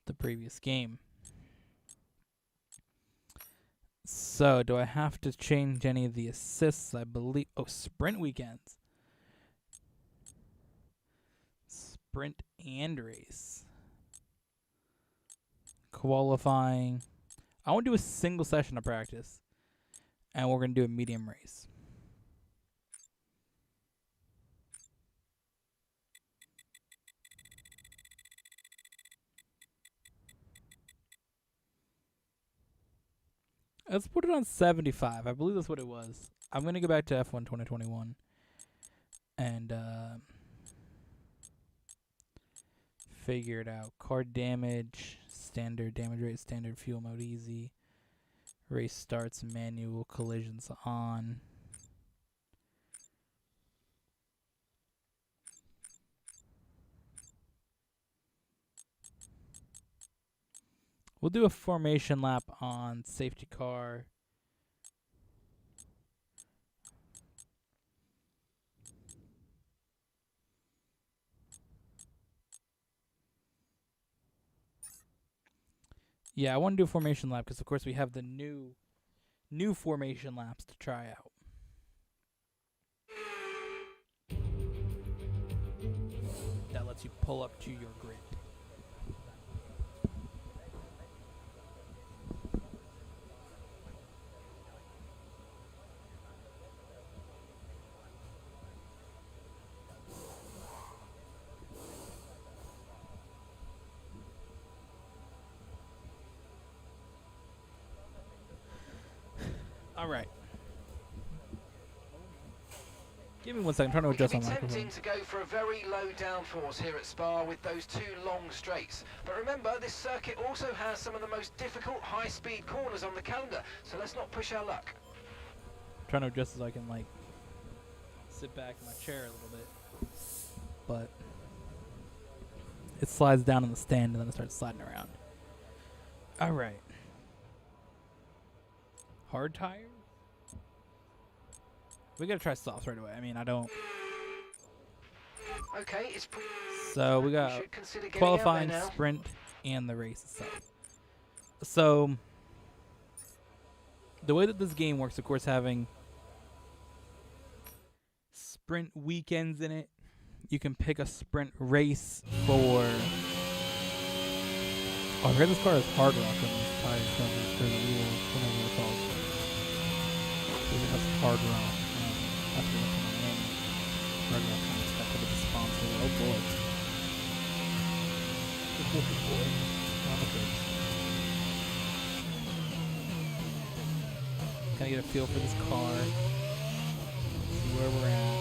the previous game. So, do I have to change any of the assists? I believe... Oh, sprint weekends. Sprint and race. Qualifying. I want to do a single session of practice. And we're going to do a medium race. Let's put it on 75. I believe that's what it was. I'm going to go back to F1 2021. And figure it out. Car damage, standard damage rate, standard fuel mode easy. Race starts, manual, collisions on. We'll do a formation lap on safety car. Yeah, I want to do a formation lap because, of course, we have the new formation laps to try out. That lets you pull up to your grid. All right. Give me 1 second. I'm trying to adjust on my microphone. Tempting to go for a very low downforce here at Spa with those two long straights. But remember, this circuit also has some of the most difficult high-speed corners on the calendar, so let's not push our luck. I'm trying to adjust so I can, like, sit back in my chair a little bit. But it slides down in the stand and then it starts sliding around. All right. Hard tires? We gotta try softs right away. I mean, I don't. Okay, So we got qualifying, sprint, and the race itself. So the way that this game works, of course, having sprint weekends in it, you can pick a sprint race for. Oh, I heard this car is hard rock on these tires, or the wheels, whatever they're called. because it has hard rock. After looking at the name, hard rock kind of stuck with the sponsor. Oh boy. Oh boy. Kind of get a feel for this car. See where we're at.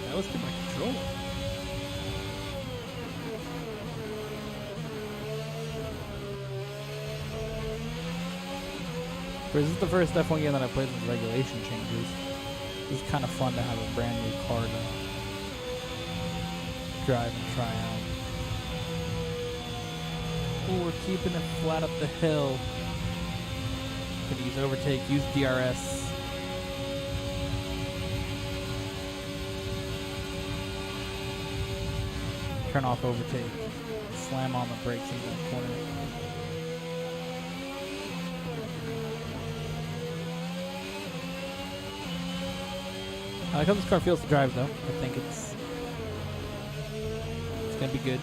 That was to my controller. This is the first F1 game that I played with regulation changes. It's kind of fun to have a brand new car to drive and try out. Oh, we're keeping it flat up the hill. Gonna use overtake, use DRS. Turn off overtake. Slam on the brakes into the corner. I like how this car feels to drive, though. I think it's gonna be good.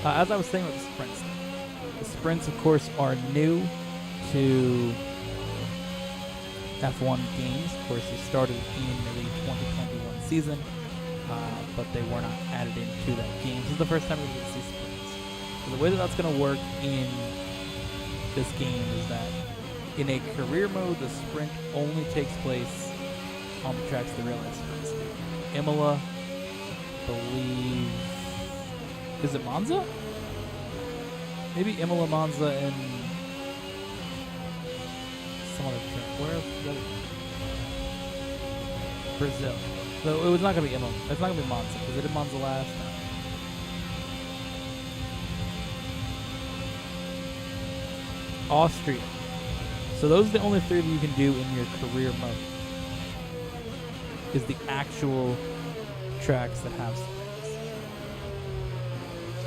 As I was saying with the sprints, of course, are new to F1 games. Of course, they started in the 2021 season, but they were not added into that game. This is the first time we get to see sprints. So the way that that's going to work in this game is that in a career mode, the sprint only takes place on the tracks the real life sprints do. Imola, I believe, is it Monza? Maybe Imola, Monza, and some other track. Where else? Brazil. So it was not going to be Imola. It's not going to be Monza, because it did Monza last time. Austria. So those are the only three that you can do in your career mode. Is the actual tracks that have sprints.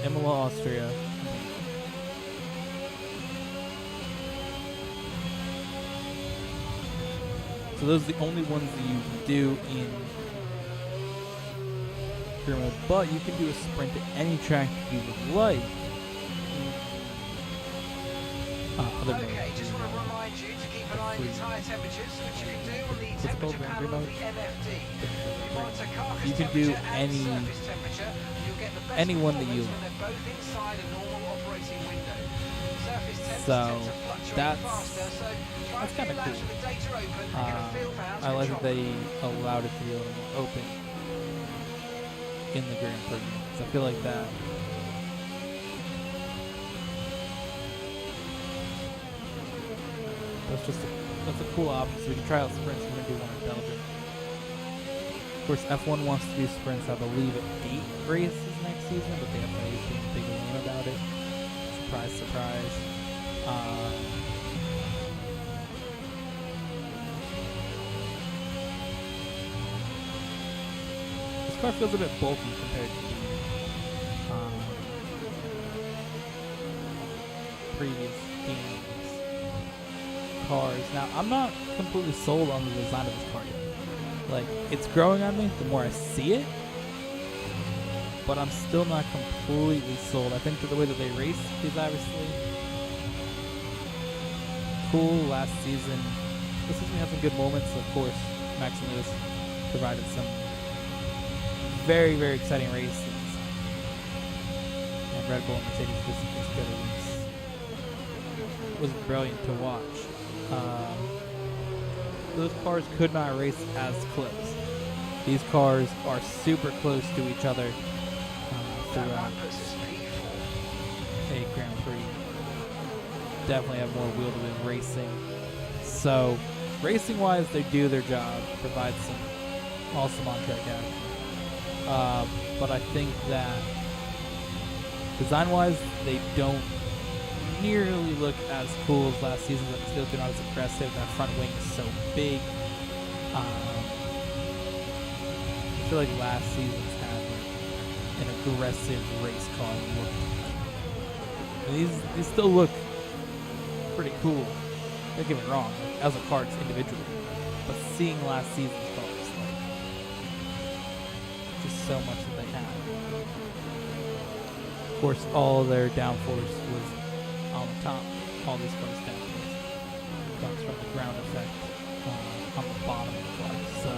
Imola, Austria. So those are the only ones that you can do in career mode. But you can do a sprint at any track you would like. Okay, just want to remind you to keep an eye on your tyre temperatures, which you can do on the temperature panel of the MFD. You monitor car You can do temperature and surface temperature. You'll get the best anyone that you performance when they're both inside a normal operating window. Surface temps So, tend to fluctuate that's faster, so try that's a kind few of laps cool. with the data open and get a feel for how's I like that control. they allowed it to be a little more open in the Grand Prix. So I feel like that. That's a cool option. So we can try out sprints. We're gonna do one in Belgium. Of course, F1 wants to do sprints. I believe at 8 races next season, but they haven't made a big one about it. Surprise, surprise. This car feels a bit bulky compared to the previous games. Cars. Now, I'm not completely sold on the design of this car yet. Like, it's growing on me the more I see it, but I'm still not completely sold. I think that the way that they race is obviously cool. Last season, this season we had some good moments. Of course, Max and Lewis provided some very, very exciting races. And Red Bull and Mercedes just together was brilliant to watch. Those cars could not race as close. These cars are super close to each other throughout a Grand Prix. Definitely have more wheel-to-wheel racing. So, racing-wise, they do their job, provide some awesome on-track action. But I think that design-wise, they don't nearly look as cool as last season, but still do not as aggressive. That front wing is so big. I feel like last season's had an aggressive race car look. And these still look pretty cool. Don't get me wrong, like, as a car, it's individually. But seeing last season's cars, like, just so much that they have. Of course, all their downforce was on the top. All these cars' downforce comes from the ground effect on the bottom of the car. So,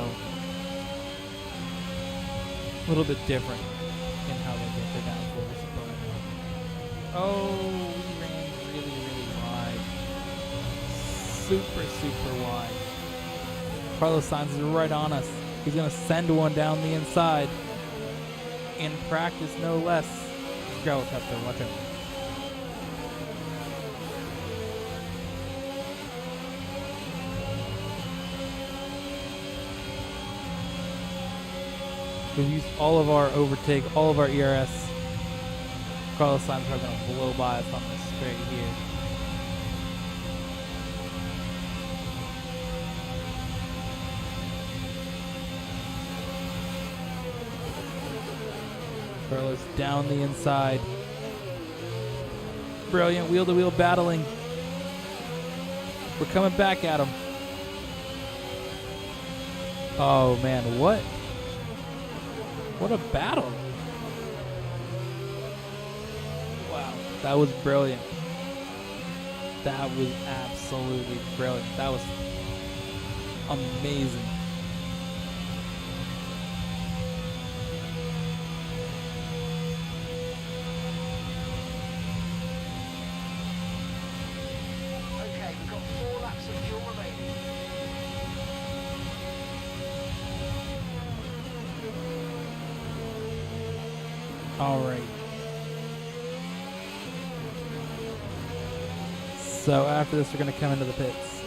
a little bit different in how they get their downforce. But, we ran really, really wide. Super, super wide. Carlos Sainz is right on us. He's going to send one down the inside. In practice, no less. Gravel Chapter, watch out. We've used all of our overtake, all of our ERS. Carlos Sainz are going to blow by us on this straight here. Carlos down the inside. Brilliant wheel-to-wheel battling. We're coming back at him. Oh man, what a battle. Wow, that was brilliant. That was absolutely brilliant. That was amazing. All right. So after this, we're going to come into the pits.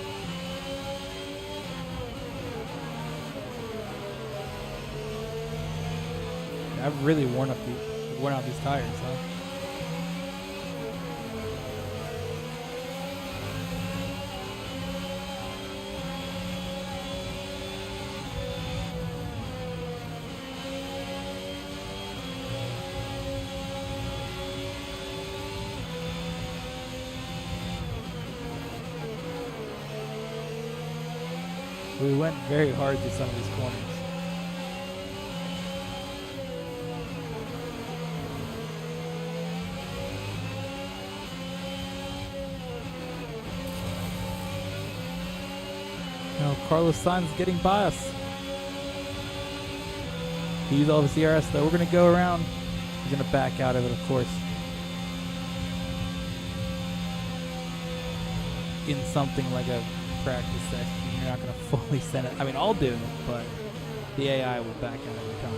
I've really worn out these tires, huh? We went very hard through some of these corners. Now Carlos Sainz is getting by us. He used all of his CRS though. We're going to go around. He's going to back out of it, of course. In something like a practice session, you're not going to fully send it. I mean, I'll do it, but the AI will back out every time.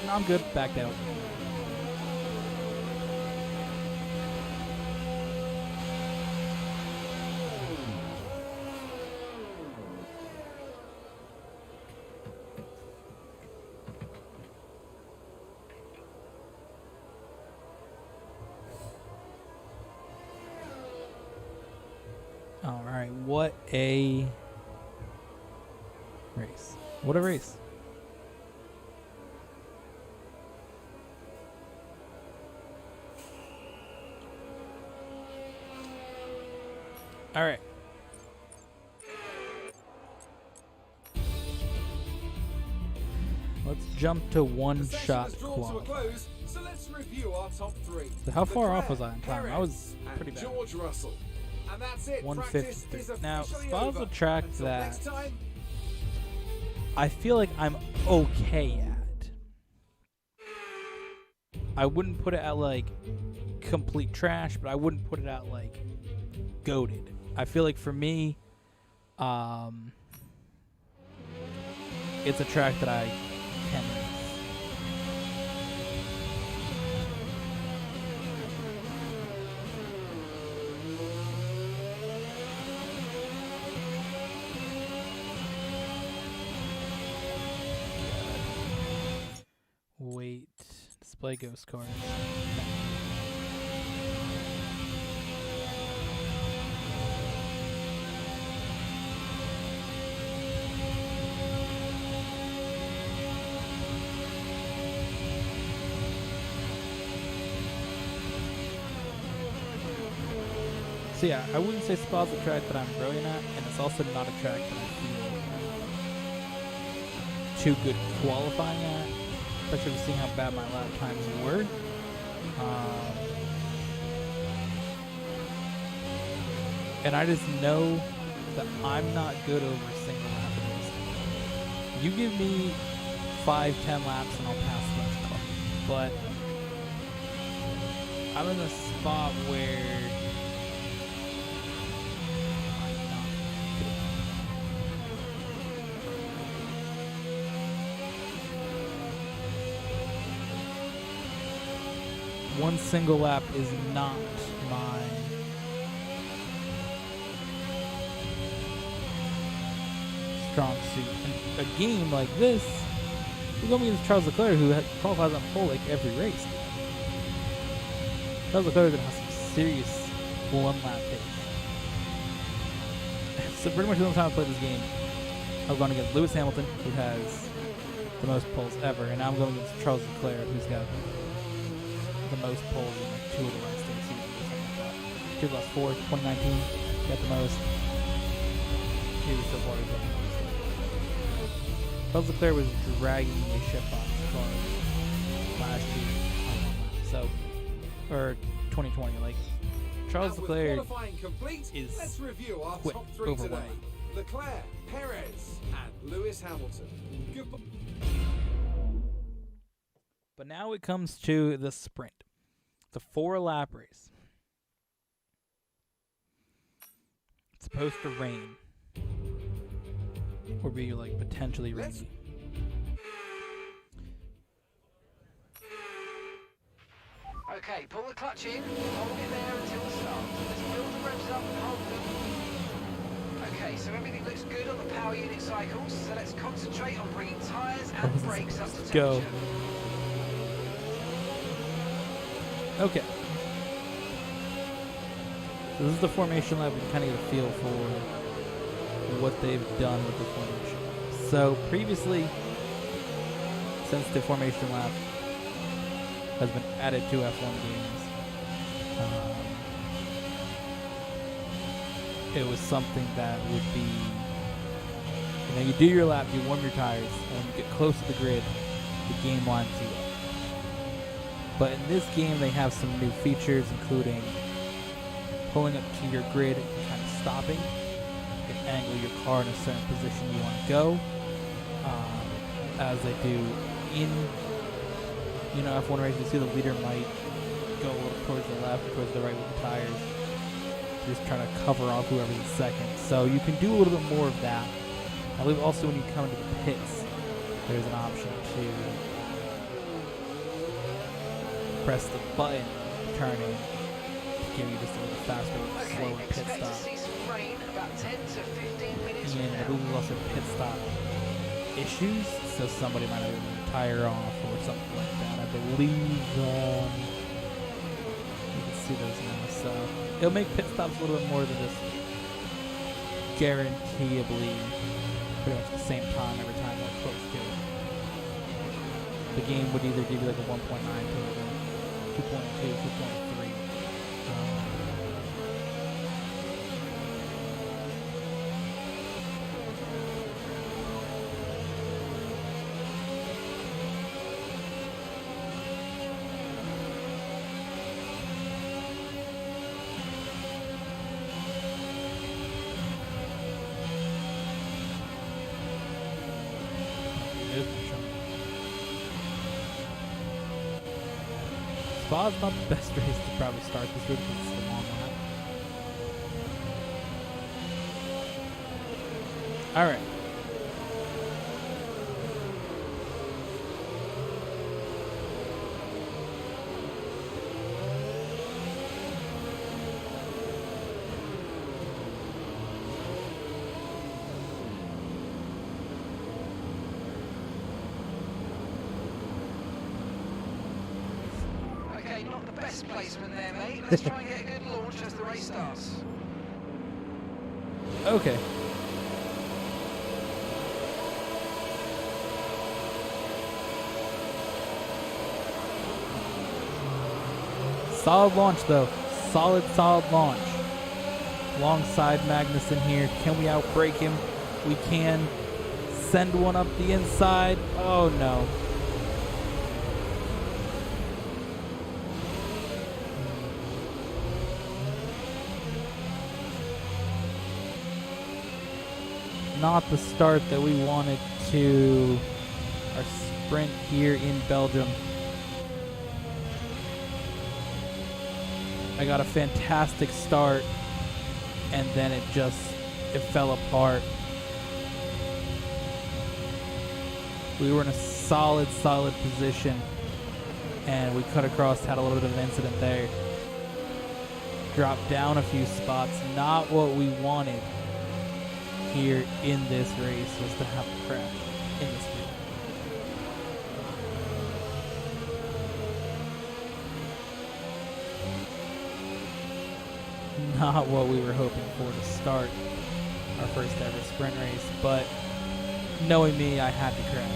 No, I'm good. Backed out. All right, what a race. What a race. All right. Let's jump to one-shot qualifying. So let's review our top three. So how far off was I on time? I was pretty bad. George Russell. And that's it. 153. Now, Spa's a track that I feel like I'm okay at. I wouldn't put it at like complete trash, but I wouldn't put it at like goated. I feel like for me, it's a track that I can race. Wait, display ghost cards. So yeah, I wouldn't say Spa's a track that I'm brilliant at, and it's also not a track that I feel too good qualifying at, especially seeing how bad my lap times were. And I just know that I'm not good over single lap races. You give me 5-10 laps and I'll pass this car. But I'm in a spot where I'm not good. One single lap is not my strong suit. In a game like this, we're going against Charles Leclerc, who qualifies on pole like every race. Charles Leclerc is going to have some serious one-lap pace. So pretty much the only time I played this game, I was going against Lewis Hamilton, who has the most poles ever, and now I'm going against Charles Leclerc, who's got the most poles in like 2 of the last 8 seasons or something like that. 2 of the last 4, 2019, got the most. He was so far he's got the most. Charles Leclerc was dragging the ship on his car last year, so, or 2020. Like, Charles Leclerc is Let's review our quick top 3 over today. Wanyá. Leclerc, Perez, and Lewis Hamilton. Goodbye. But now it comes to the sprint, the 4-lap race. It's supposed to rain. Or be like potentially rainy. Okay, pull the clutch in, hold it there until the start. Let's build the revs up and hold them. Okay, so everything looks good on the power unit cycles, so let's concentrate on bringing tyres and brakes up to temperature. Go. Okay. So this is the formation lab. We can kind of get a feel for what they've done with the formation. So previously, since the formation lap has been added to F1 games, it was something that would be, you do your lap, you warm your tires, and when you get close to the grid, the game lines you up. But in this game, they have some new features, including pulling up to your grid and kind of stopping. You can angle your car in a certain position you want to go, as they do in F1 races. You see the leader might go a little towards the left or towards the right with the tires, just trying to cover off whoever's in second. So you can do a little bit more of that. I believe also when you come into the pits, there's an option to press the button turning to give you just a little faster, slower pit stop. And I believe there's also pit stop issues, so somebody might have a tire off or something like that. I believe you can see those now. So it'll make pit stops a little bit more than just guarantee, I believe, pretty much the same time every time they're close to it. The game would either give you like a 1.9 to 2.2, 2.3. Spa's not the best race to probably start this with because it's a long lap. Alright. Not the best placement there, mate. Let's try and get a good launch as the race starts. Okay. Solid launch, though. Solid launch. Alongside Magnussen here. Can we outbrake him? We can. send one up the inside. Oh no. Not the start that we wanted to our sprint here in Belgium. I got a fantastic start, and then it fell apart. We were in a solid position, and we cut across, had a little bit of an incident there. Dropped down a few spots, not what we wanted here in this race, was to have a crash in this race. Not what we were hoping for to start our first ever sprint race, but knowing me, I had to crash.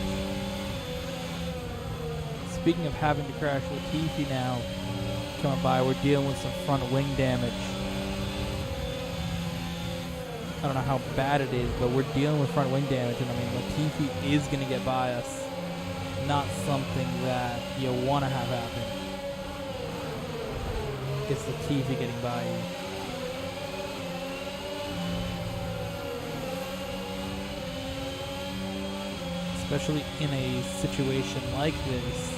Speaking of having to crash, Latifi now coming by. We're dealing with some front wing damage. I don't know how bad it is, but we're dealing with front wing damage, and I mean, Latifi is going to get by us. Not something that you want to have happen. It's Latifi getting by you. Especially in a situation like this.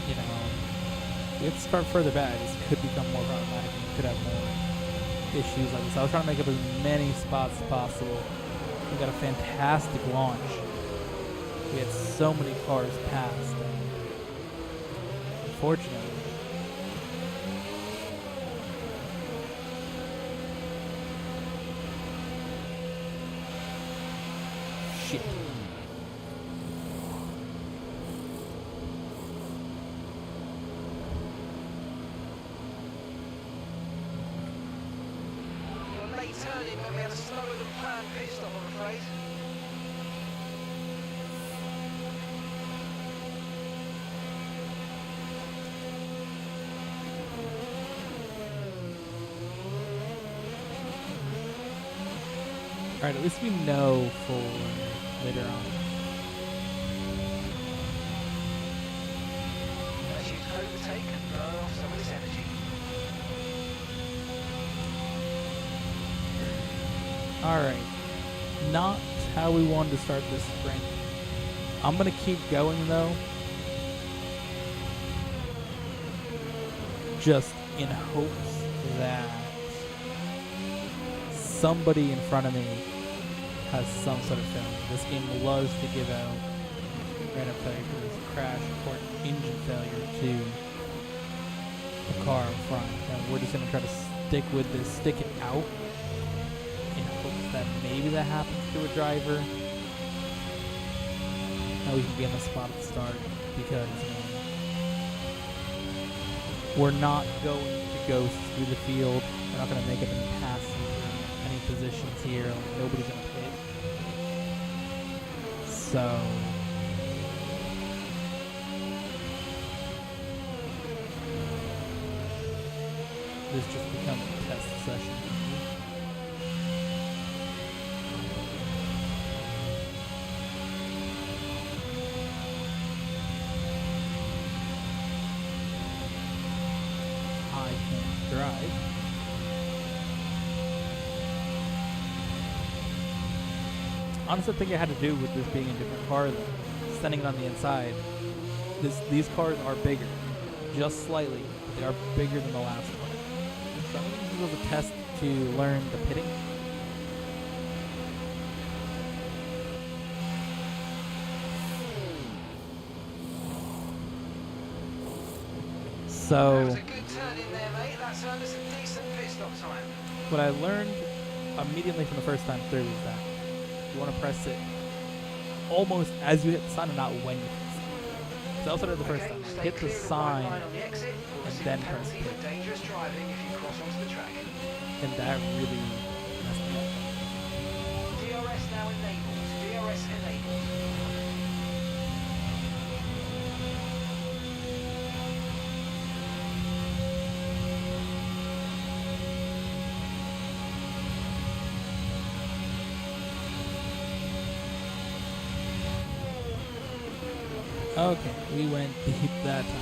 You know, we have to start further back. This could become more problematic, and we could have more issues like this. I was trying to make up as many spots as possible. We got a fantastic launch. We had so many cars passed. Unfortunately, shit. Late turning when we had a slower than planned pit stop, I'm afraid. Alright, at least we know for later on. Let's use overtake and burn off some of this energy. Alright. Not how we wanted to start this sprint. I'm going to keep going though. Just in hopes that somebody in front of me has some sort of failure. This game loves to give out random failures, crash or engine failure to the car in front. And we're just going to try to stick with this, stick it out in hopes that maybe that happens to a driver. Now we can be in the spot at the start because we're not going to go through the field. We're not going to make up any passes or any positions here. Like, nobody's going to pit. So this just becomes a test session. I can't drive. Honestly, I think it had to do with this being a different car, though. Standing it on the inside. These cars are bigger. Just slightly, but they are bigger than the last one. So I'm going to use this as a test to learn the pitting. So That was a good turn in there, mate. That's earned us a decent pit stop time. what I learned immediately from the first time through is that you want to press it almost as you hit the sign and not when you hit the sign. So I also did the first time. Stay Hit the clear of the sign white line on the exit. We'll and receive then a press penalty pit. for dangerous driving if you cross onto the track. And that really messed me up. DRS now enabled. DRS enabled. Okay, we went deep that time.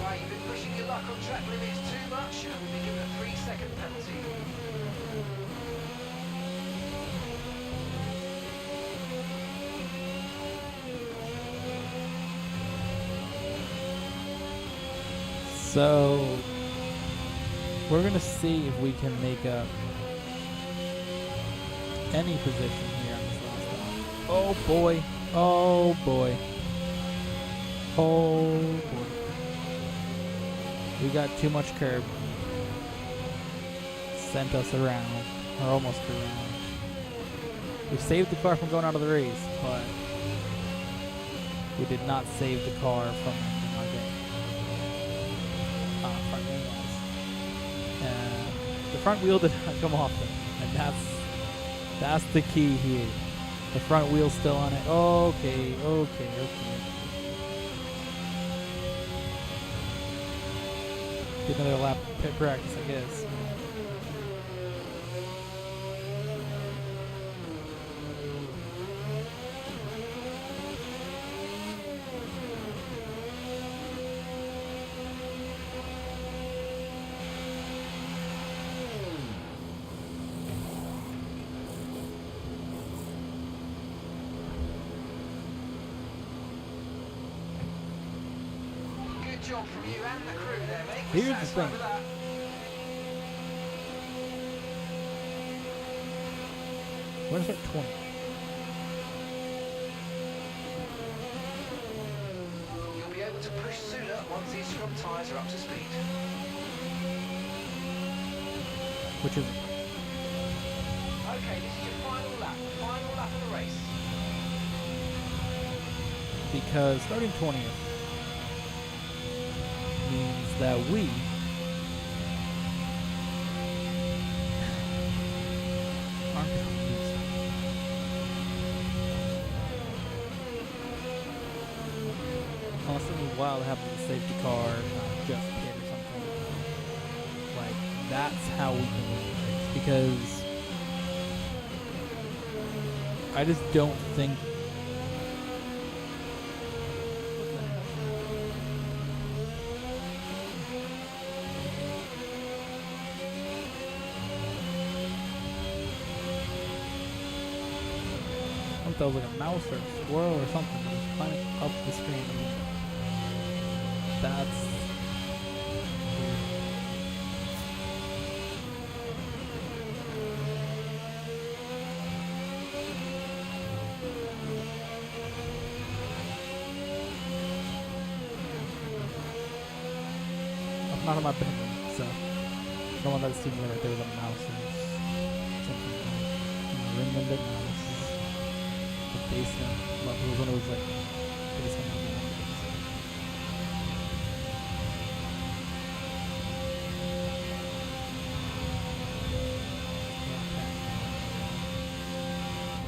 Right, you've been pushing your luck on track limits too much, and we've been given a 3-second penalty. So we're gonna see if we can make up any position here on this last lap. Oh boy! Oh boy! Oh boy! We got too much curb. Sent us around, or almost around. We saved the car from going out of the race, but we did not save the car from not getting front wing was. And the front wheel did not come off, and that's the key here. The front wheel's still on it. Okay. Get another lap of pit practice, I guess. Good job from you and the crew there, mate. Here's the Satisfied thing. with that. We're gonna start 20. You'll be able to push sooner once these front tyres are up to speed. Which is Okay, this is your final lap of the race. because starting 20th means that we aren't going to lose. Unless something wild happens to the safety car, not just hit or something. Like, that's how we can win the race. Because I just don't think that was like a mouse or a squirrel or something that was climbing up the screen. That's weird. I'm not on my bed, so no one that's seen that there was a mouse or something. Ring them mouse. Basement, but it was one of those like basement.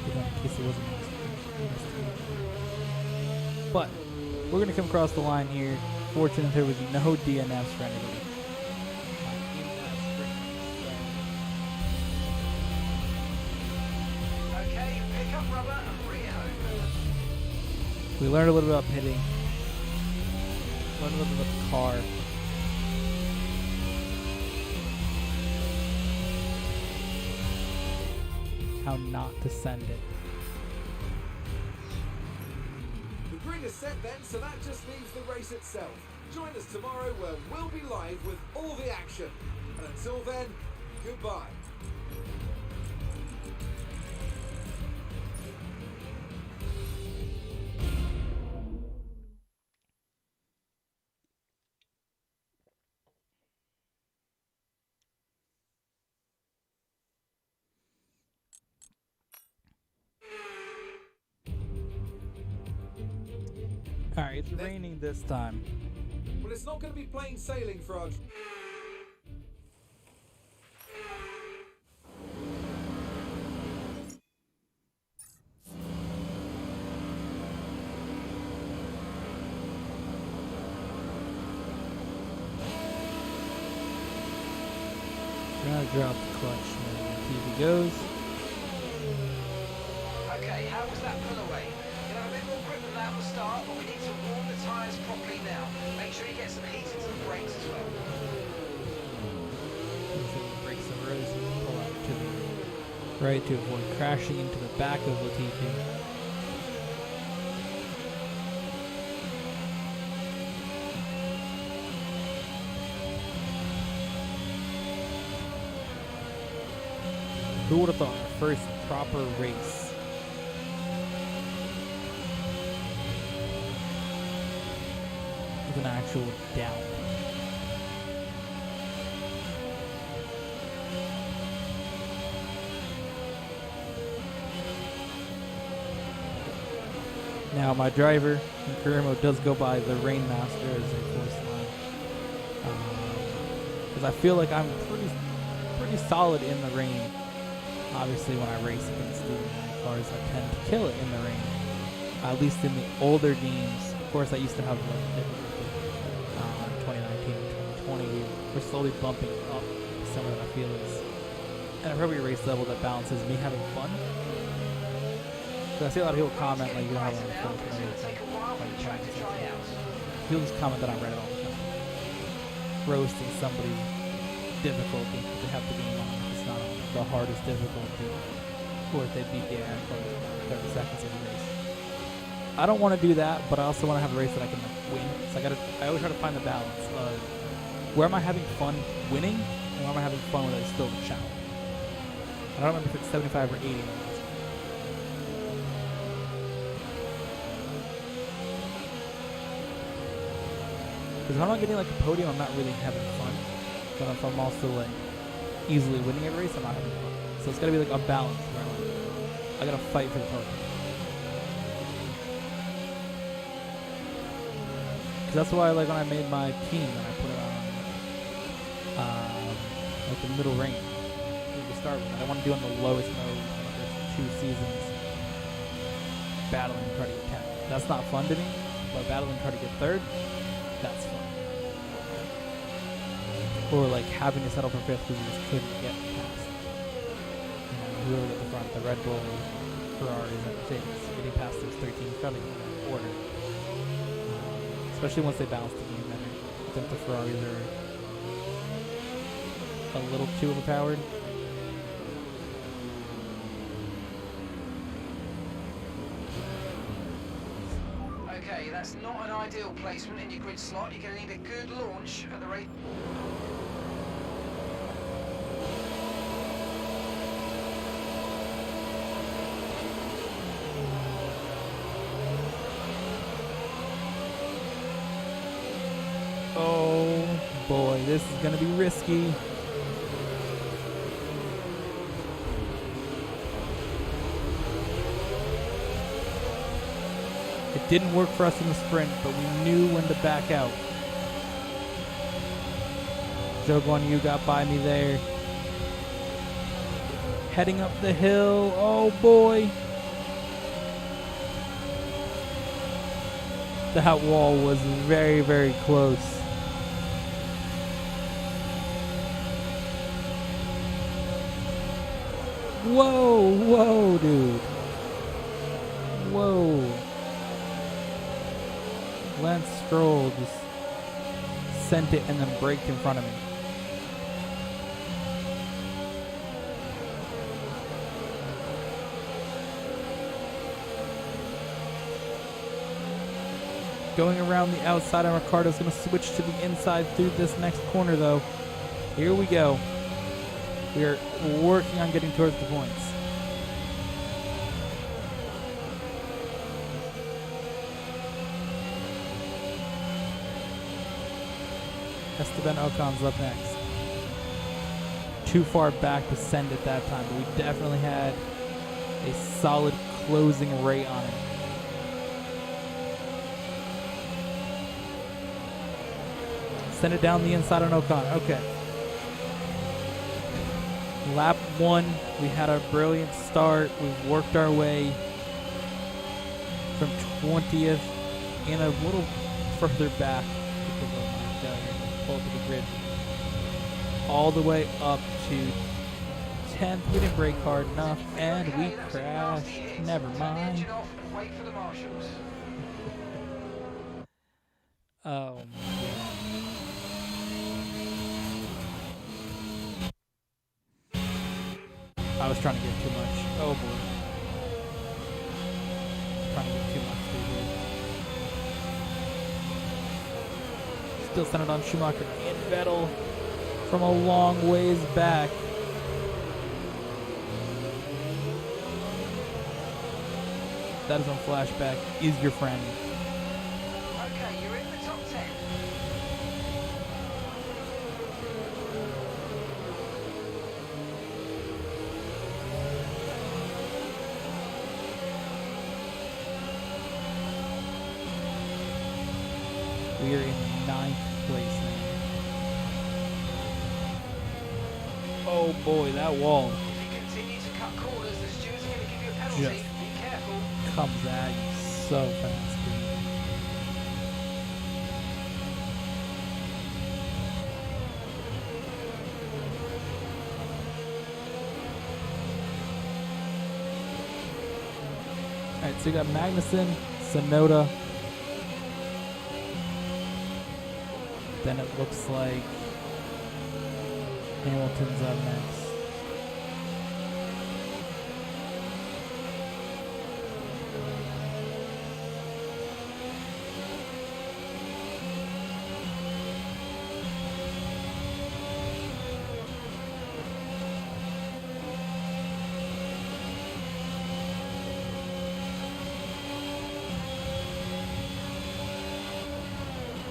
In case it wasn't. But we're gonna come across the line here. Fortunately, there was no DNFs for anybody. Okay, pick up rubber and bring it home. We learned a little bit about pitting. Learned a little bit about the car. How not to send it. The grid is set then, so that just leaves the race itself. Join us tomorrow where we'll be live with all the action. And until then, goodbye. Alright, it's raining this time. Well, it's not going to be plain sailing for our... Gonna drop the clutch and TV goes. Okay, how was that pull away? start, but we need to warm the tyres properly now. Make sure you get some heat into the brakes as well. Brakes are really so you can pull out to the right to avoid crashing into the back of Latifi. Who would have thought? First proper race. With an actual down. Now my driver in career mode does go by the Rainmaster as a force line. Because I feel like I'm pretty solid in the rain. Obviously, when I race against the cars, I tend to kill it in the rain. At least in the older games. Of course, I used to have like difficulty. 2019 and 2020, we're slowly bumping up some of that I feel is an appropriate race level that balances me having fun. Because I see a lot of people comment like you don't have any fun. People just comment that I'm right all the time, roasting somebody's difficulty if they have the game on. It's not on the hardest difficulty, or if they beat the air cars 30 seconds of the race. I don't want to do that, but I also want to have a race that I can like, win. So I always try to find the balance of where am I having fun winning, and where am I having fun with it still a challenge. I don't remember if it's 75 or 80. Because if I'm not getting like a podium, I'm not really having fun. But if I'm also like easily winning every race, I'm not having fun. So it's got to be like a balance where I got to fight for the podium. Because that's why like when I made my team and I put it on like the middle range to start with. I don't want to do on the lowest mode for the first 2 seasons battling to try to get 10th. That's not fun to me, but battling to try to get 3rd, that's fun. Or like having to settle for 5th because you just couldn't get past. Who really at the front, the Red Bull, Ferraris, and Mercedes. Getting past those 13 fairly in order. Especially once they balance the game better. I think the Ferraris are a little too overpowered. Okay, that's not an ideal placement in your grid slot. You're going to need a good launch at the rate. Oh boy, this is going to be risky. It didn't work for us in the sprint, but we knew when to back out. Wanyá got by me there. Heading up the hill. Oh boy. That wall was very, very close. Whoa, whoa, dude. Whoa. Lance Stroll just sent it and then braked in front of me. Going around the outside, and Ricardo's going to switch to the inside through this next corner, though. Here we go. We are working on getting towards the points. Esteban Ocon's up next. Too far back to send it that time, but we definitely had a solid closing rate on it. Send it down the inside on Ocon. Okay. Lap 1, we had a brilliant start. We've worked our way from 20th and a little further back because of my failure to pull to the grid. All the way up to 10th. We didn't brake hard enough and we crashed. Never mind. Oh, I was trying to get too much. Oh boy. Trying to get too much through here. Still centered on Schumacher and Vettel from a long ways back. That is on flashback. Is your friend. Okay, you're in the top 10. We are in 9th place now. Oh boy, that wall If you continue to cut corners, the stewards are going to give you a penalty. Just Be careful. comes at you so fast. Dude. Alright, so we got Magnussen, Sonoda. Then it looks like Hamilton's up next.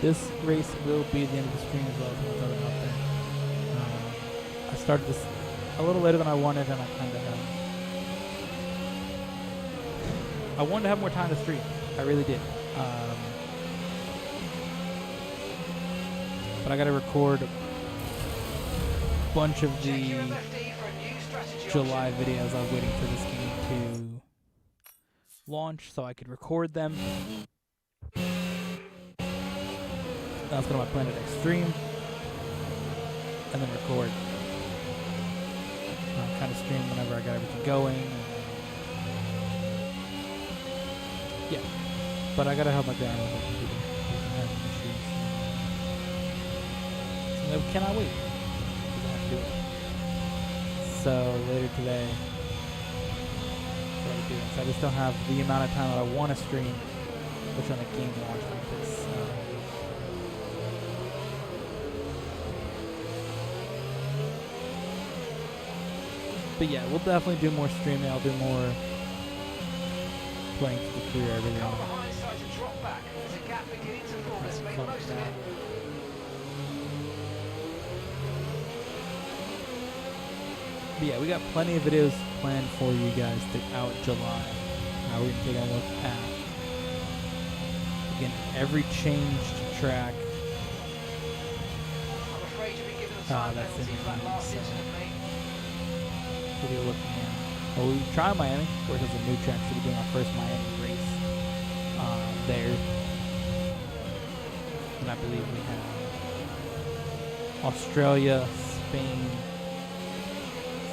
This race will be the end of the stream as well, so I'll throw it out there. I started this a little later than I wanted, and I kind of I wanted to have more time to stream. I really did. But I got to record a bunch of Check the your MFD for a new strategy July option. videos. I was waiting for this game to launch so I could record them. That's going to my plan at Extreme, and then record. Kind of stream whenever I got everything going. Yeah, but I gotta have my dad on the computer. So cannot wait. I have to do it. So later today, try to do this. I just don't have the amount of time that I want to stream, which on a game launch like this. But yeah, we'll definitely do more streaming. I'll do more playing for the career I really Come want. behind side to drop back. There's a gap beginning to form. Let's make the most of it. But yeah, we got plenty of videos planned for you guys throughout July. We're going to take a look at, again, every changed track. I'm afraid you'll be given a time That's penalty in for that the last game, so- incident, mate. We'll be looking at. Well, we tried Miami. Of course, it's a new track, so we're doing our first Miami race there. And I believe we have Australia, Spain,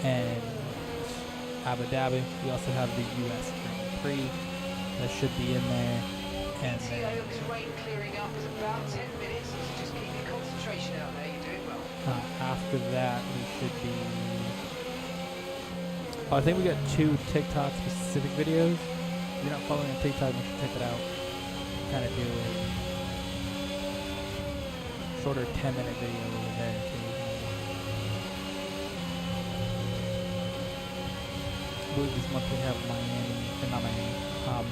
and Abu Dhabi. We also have the U.S. Grand Prix that should be in there. And ETA then on this rain clearing up is about 10 minutes, so just keep your concentration out there. You're doing well. after that, we should be. Oh, I think we got 2 TikTok specific videos. If you're not following on TikTok, you should check it out. Kind of do a shorter 10-minute video over there too. I believe this month we have not Miami,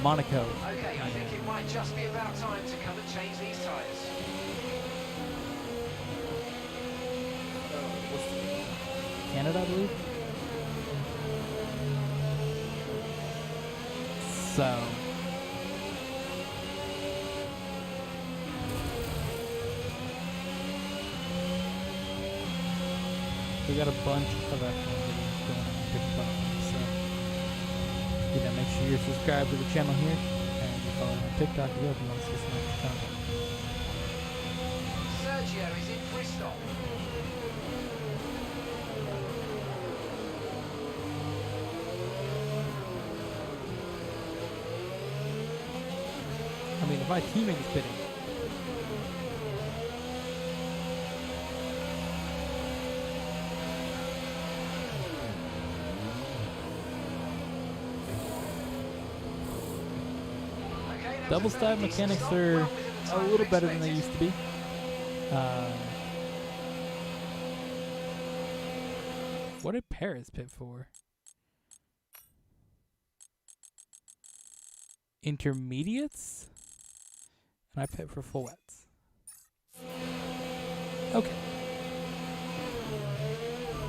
Monaco. Okay, I think it might just be about time to come and change these tyres. Canada, I believe. So we got a bunch of F1 videos going on different platforms. So make sure you're subscribed to the channel here and you follow on TikTok as well if you want to see some extra content. Sergio is in for his stop. I mean, if my teammate is bidding, Double stab mechanics are a little better than they used to be. What did Paris pit for? Intermediates? And I pit for full wets. Okay.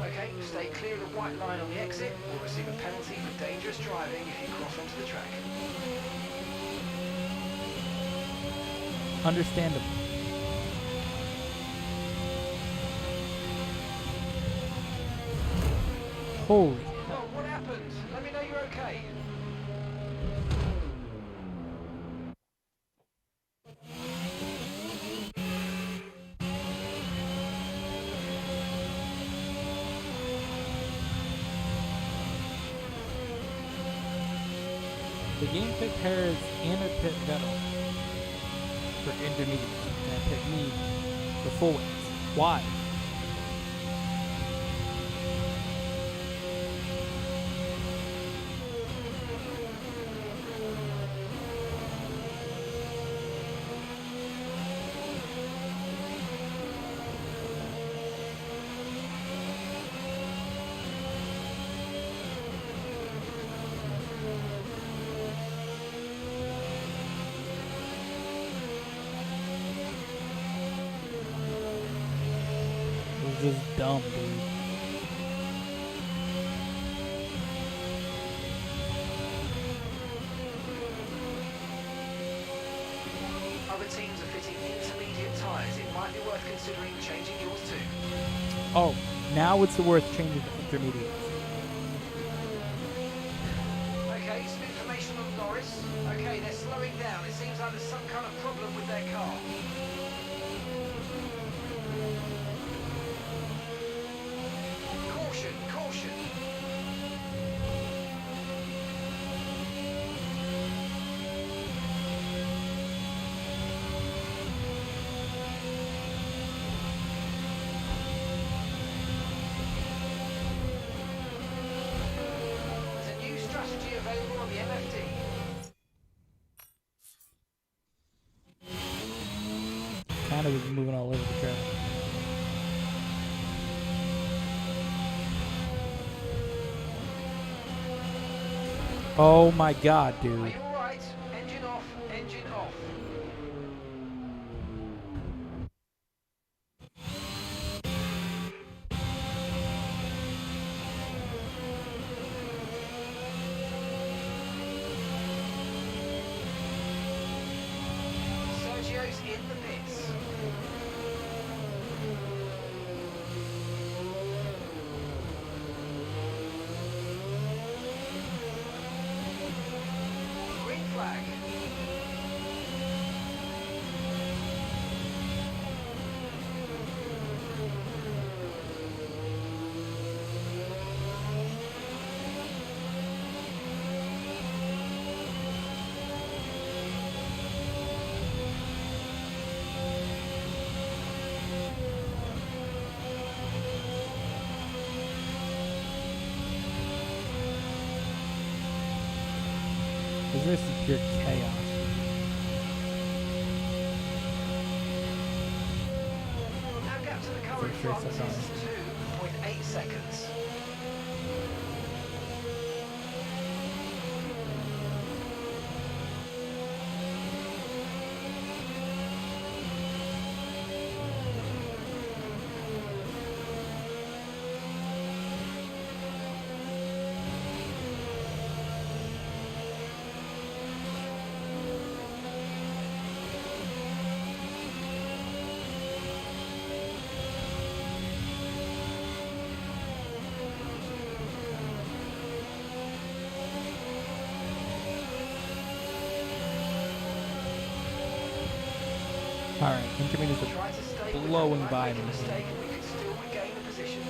Okay, stay clear of the white line on the exit or receive a penalty for dangerous driving if you cross onto the track. Understandable. Holy hell. Oh, what happened? Let me know you're okay. The game picked Paris and it picked Vettel for intermediate. And it picked me for full wins. Why? It was just dumb, dude. Other teams are fitting intermediate tyres. It might be worth considering changing yours too. Oh, now it's worth changing to intermediate. Okay, some information on Norris. Okay, they're slowing down. It seems like there's some kind of problem with their car. Caution, caution. There's a new strategy available on the MFD. Kind of was moving all over the track. Oh my god, Are dude. you alright? Engine off, engine off. Sergio's in the pits. Green flag. This is pure chaos. Now gap to the car in Pretty sure front it's is like 2.8 seconds. Alright, intermediates Try to stay are with blowing that. by Make a me. mistake and we can still regain the position.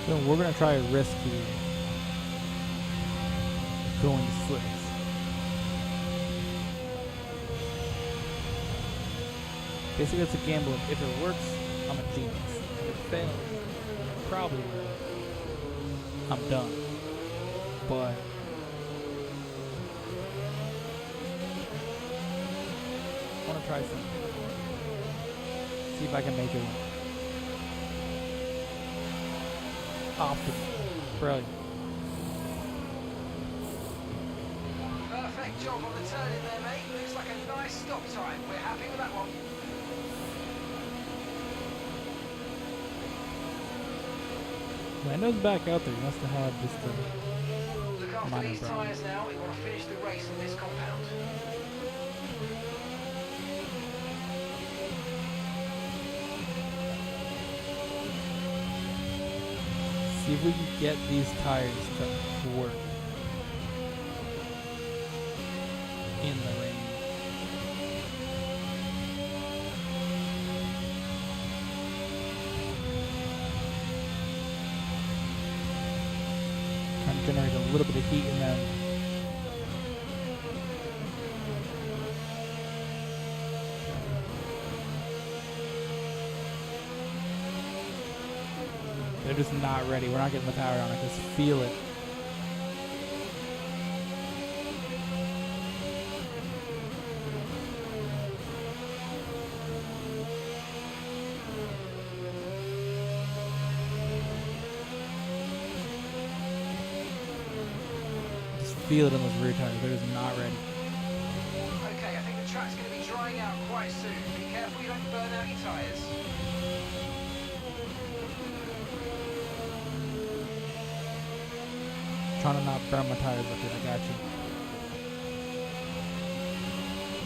So we're gonna try a risk here. going to slicks. Basically, it's a gamble. If it works, I'm a genius. If it fails, probably will. I'm done. But I want to try something. See if I can make it work. Optimal. Brilliant. Perfect job on the turn in there, mate. Looks like a nice stop time. We're happy with that one. Lando's back out there. He must have had just a Look after minor these problem. tyres now. We want to finish the race in this compound. See if we can get these tires to work in the rain. Kind of generate a little bit of heat in them. They're just not ready. We're not getting the power on it. Just feel it. Just feel it in those rear tires. They're just not ready. Okay, I think the track's going to be drying out quite soon. Be careful you don't burn out your tyres. Trying to not burn my tires up here. I got you.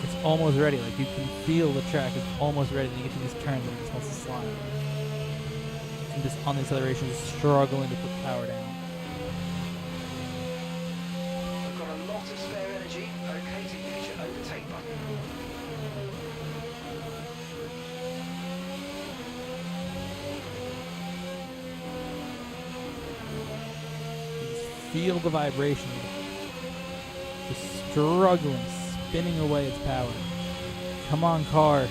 It's almost ready. Like, you can feel the track is almost ready. Then you get to these turns and it just wants to slide. And just on the acceleration, just struggling to put the power down. We've got a lot of spare energy. Okay to use your overtake button. Feel the vibration. Just struggling, spinning away its power. Come on, car.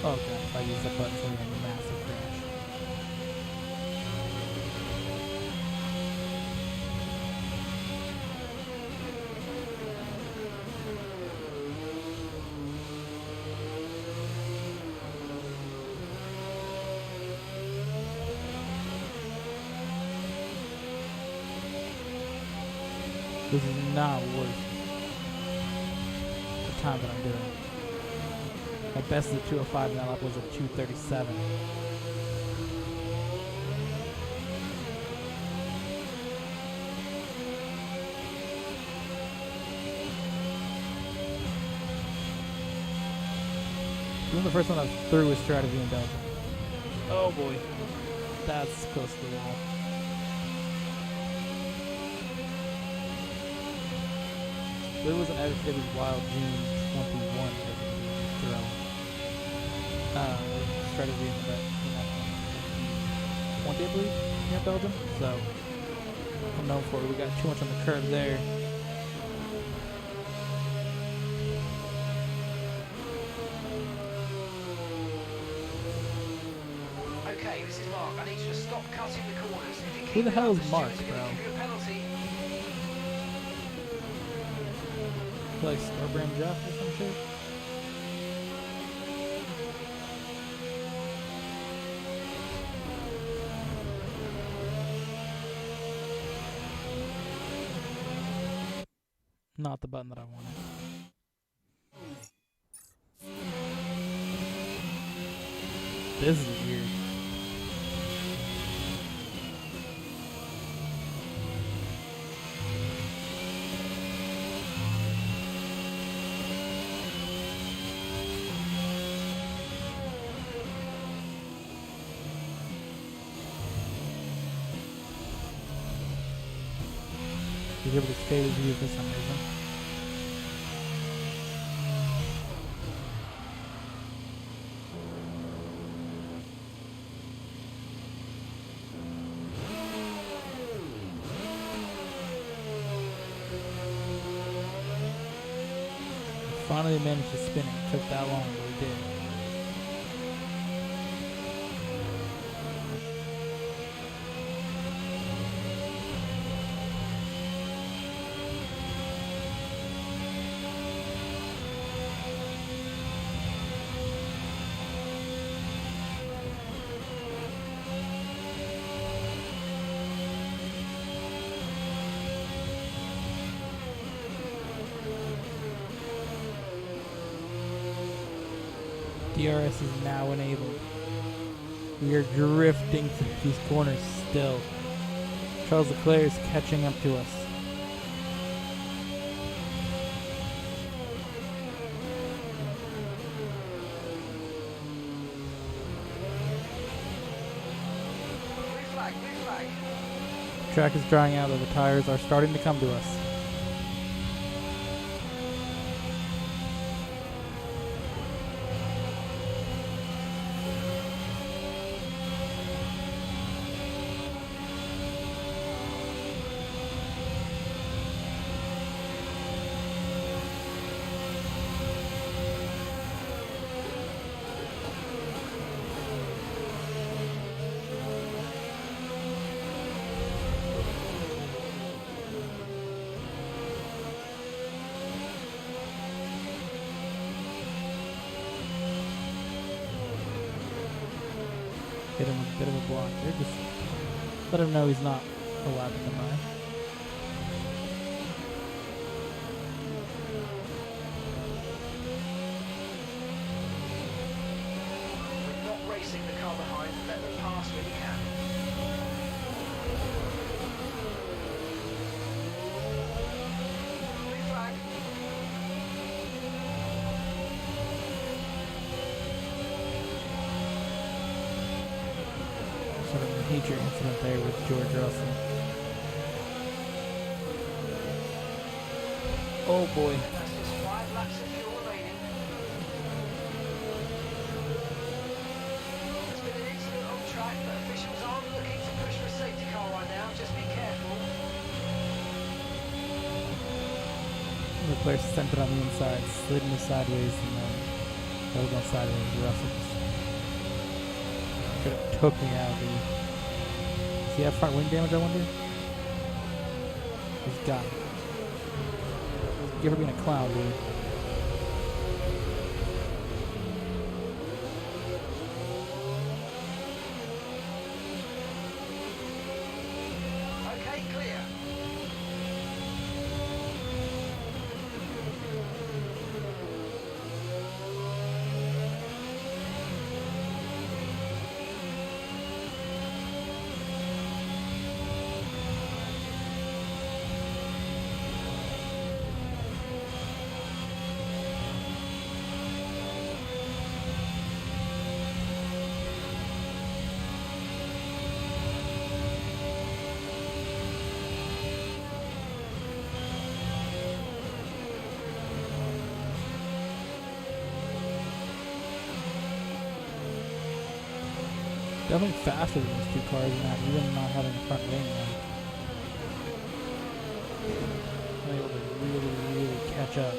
Oh god, if I use the button, it's going to be a massive crash. This is not worth the time that I'm doing. My best is a 2:05 and that lap was a 2:37. Even the first one I was through with strategy in Belgium. Oh boy. That's close to the wall. It was an Agitated Wild June 21 throw. Strategy in the 20, I believe, here in Belgium. So, I'm known for it. We got too much on the curve there. Okay, this is Mark. I need you to stop cutting the corners. If you Who keep the it hell up, is the Mark, stewards are bro? gonna give you a penalty. Like Star Brand Jeff or some shit. Not the button that I wanted. This is weird. He's able to stay with you for some reason. Finally managed to spin it. It took that long, but we did. DRS is now enabled. We are drifting through these corners still. Charles Leclerc is catching up to us. Blue flag, blue flag. Track is drying out, though the tires are starting to come to us. Hit him with a bit of a block there. Just let him know he's not allowed to come by. We're not racing the car behind. Let them pass when you can. Blue flag. Sort of a major incident there with George Russell. Oh boy. That's just 5 laps of fuel remaining. There's been an incident on track, but officials aren't looking to push for a safety car right now. Just be careful. Leclerc sent it on the inside, slid me sideways, and then that was on sideways. Russell just could have took me out. Does he have front wing damage, I wonder? He's got it. You ever been a clown, dude? Okay, clear. Definitely faster than these two cars now, even not having a front wing. I'm able to really catch up.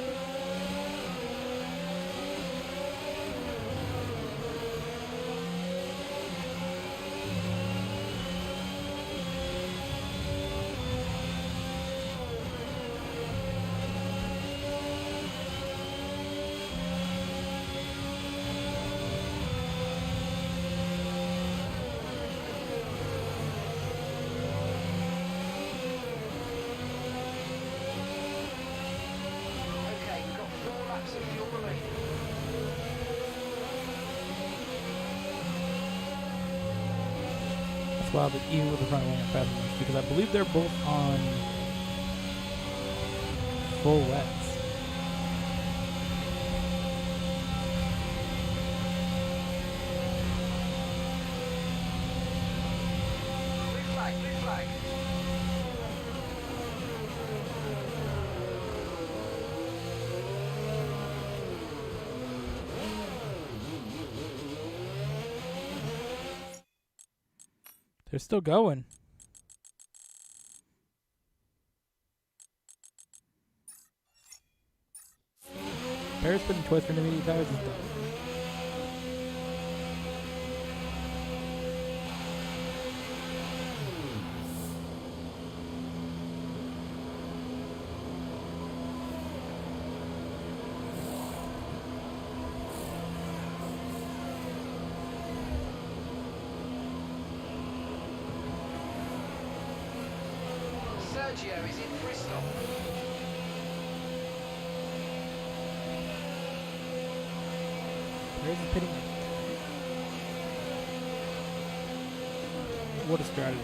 Okay, we've got 4 laps of fuel remaining. That's wild that even with the front wing are faster than this, because I believe they're both on full wets. Blue flag, blue flag. They're still going. Paris putting choice for intermediate tires is done. Sergio is in Bristol. Paris is pitting. What a strategy.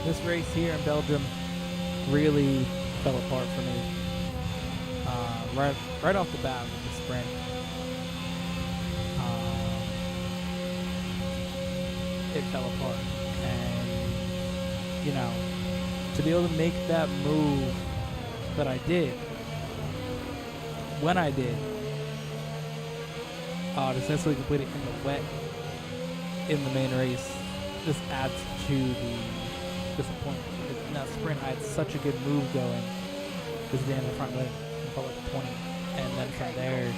This race here in Belgium really fell apart for me. Right off the bat with the sprint. It fell apart. And, you know, to be able to make that move that I did, when I did, to successfully complete it in the wet in the main race, this adds to the disappointment. Because in that sprint, I had such a good move going. This day in the front lane, felt like 20. And then from there,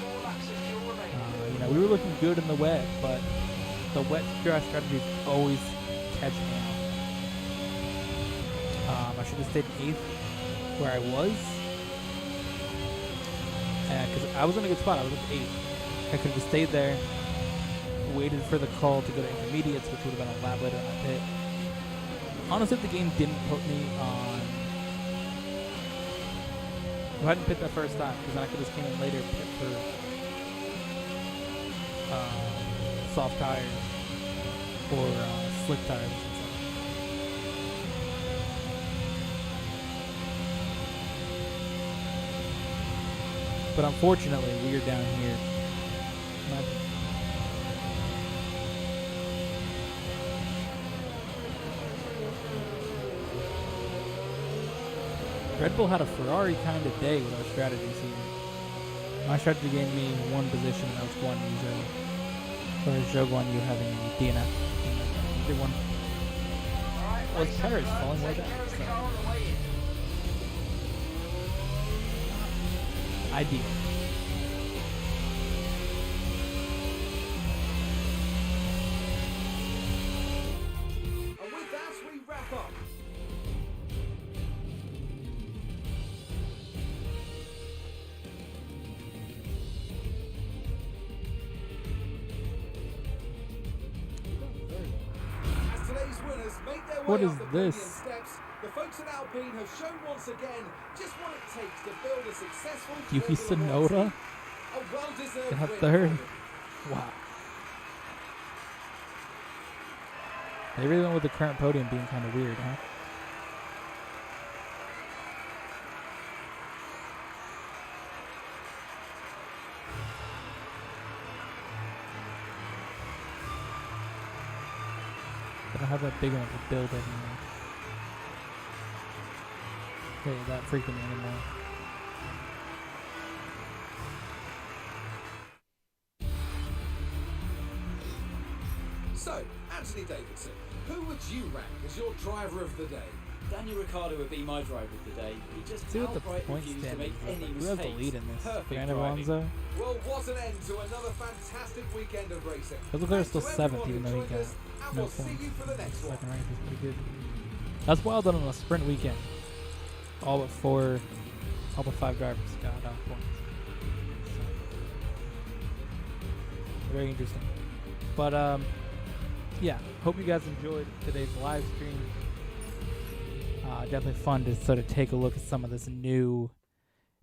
you know, we were looking good in the wet, but the wet strategies always catch me out. I should have stayed in 8th where I was. Because I was in a good spot. I was at 8th. I could have stayed there, waited for the call to go to intermediates, which would have been a lap later in my pit. Honestly, if the game didn't put me on... If I hadn't pit that first time, because then I could have just came in later and pit for soft tires or slick tires. But unfortunately, we are down here. Red Bull had a Ferrari kind of day with our strategies here. My strategy gave me one position, and that was Wanyá. Whereas Wanyá having DNF. Big one. Well, his tires falling way back. So. Ideal. And with that, we wrap up. As today's winners make their way What is up the this? podium steps, the folks at Alpine have shown once again just what it takes to build a successful Yuki Formula One Tsunoda team. A well-deserved got win. third. Wow. They really went with the current podium being kind of weird, huh? They don't have that big one to build anymore. Hey, that freaking anymore. So, Anthony Davidson, who would you rank as your driver of the day? Daniel Ricciardo would be my driver of the day. He just See what the outright point refused to standing make is. any Like, who has the mistakes. lead in this? Perfect Fernando driving. Alonso? Well, what an end to another fantastic weekend of racing. Because Leclerc's still Thanks to 7th, everyone even who though he joined got us, and no we'll see points. you for the next one. Second rank is pretty good. That's wild that on a sprint weekend, all but 5 drivers got points. So, very interesting. But yeah, hope you guys enjoyed today's live stream. Definitely fun to sort of take a look at some of this new,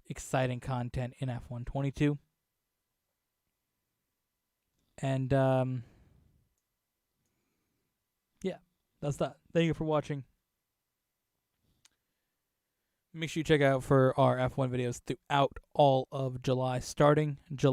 exciting content in F1 22. And yeah, that's that. Thank you for watching. Make sure you check out for our F1 videos throughout all of July, starting July.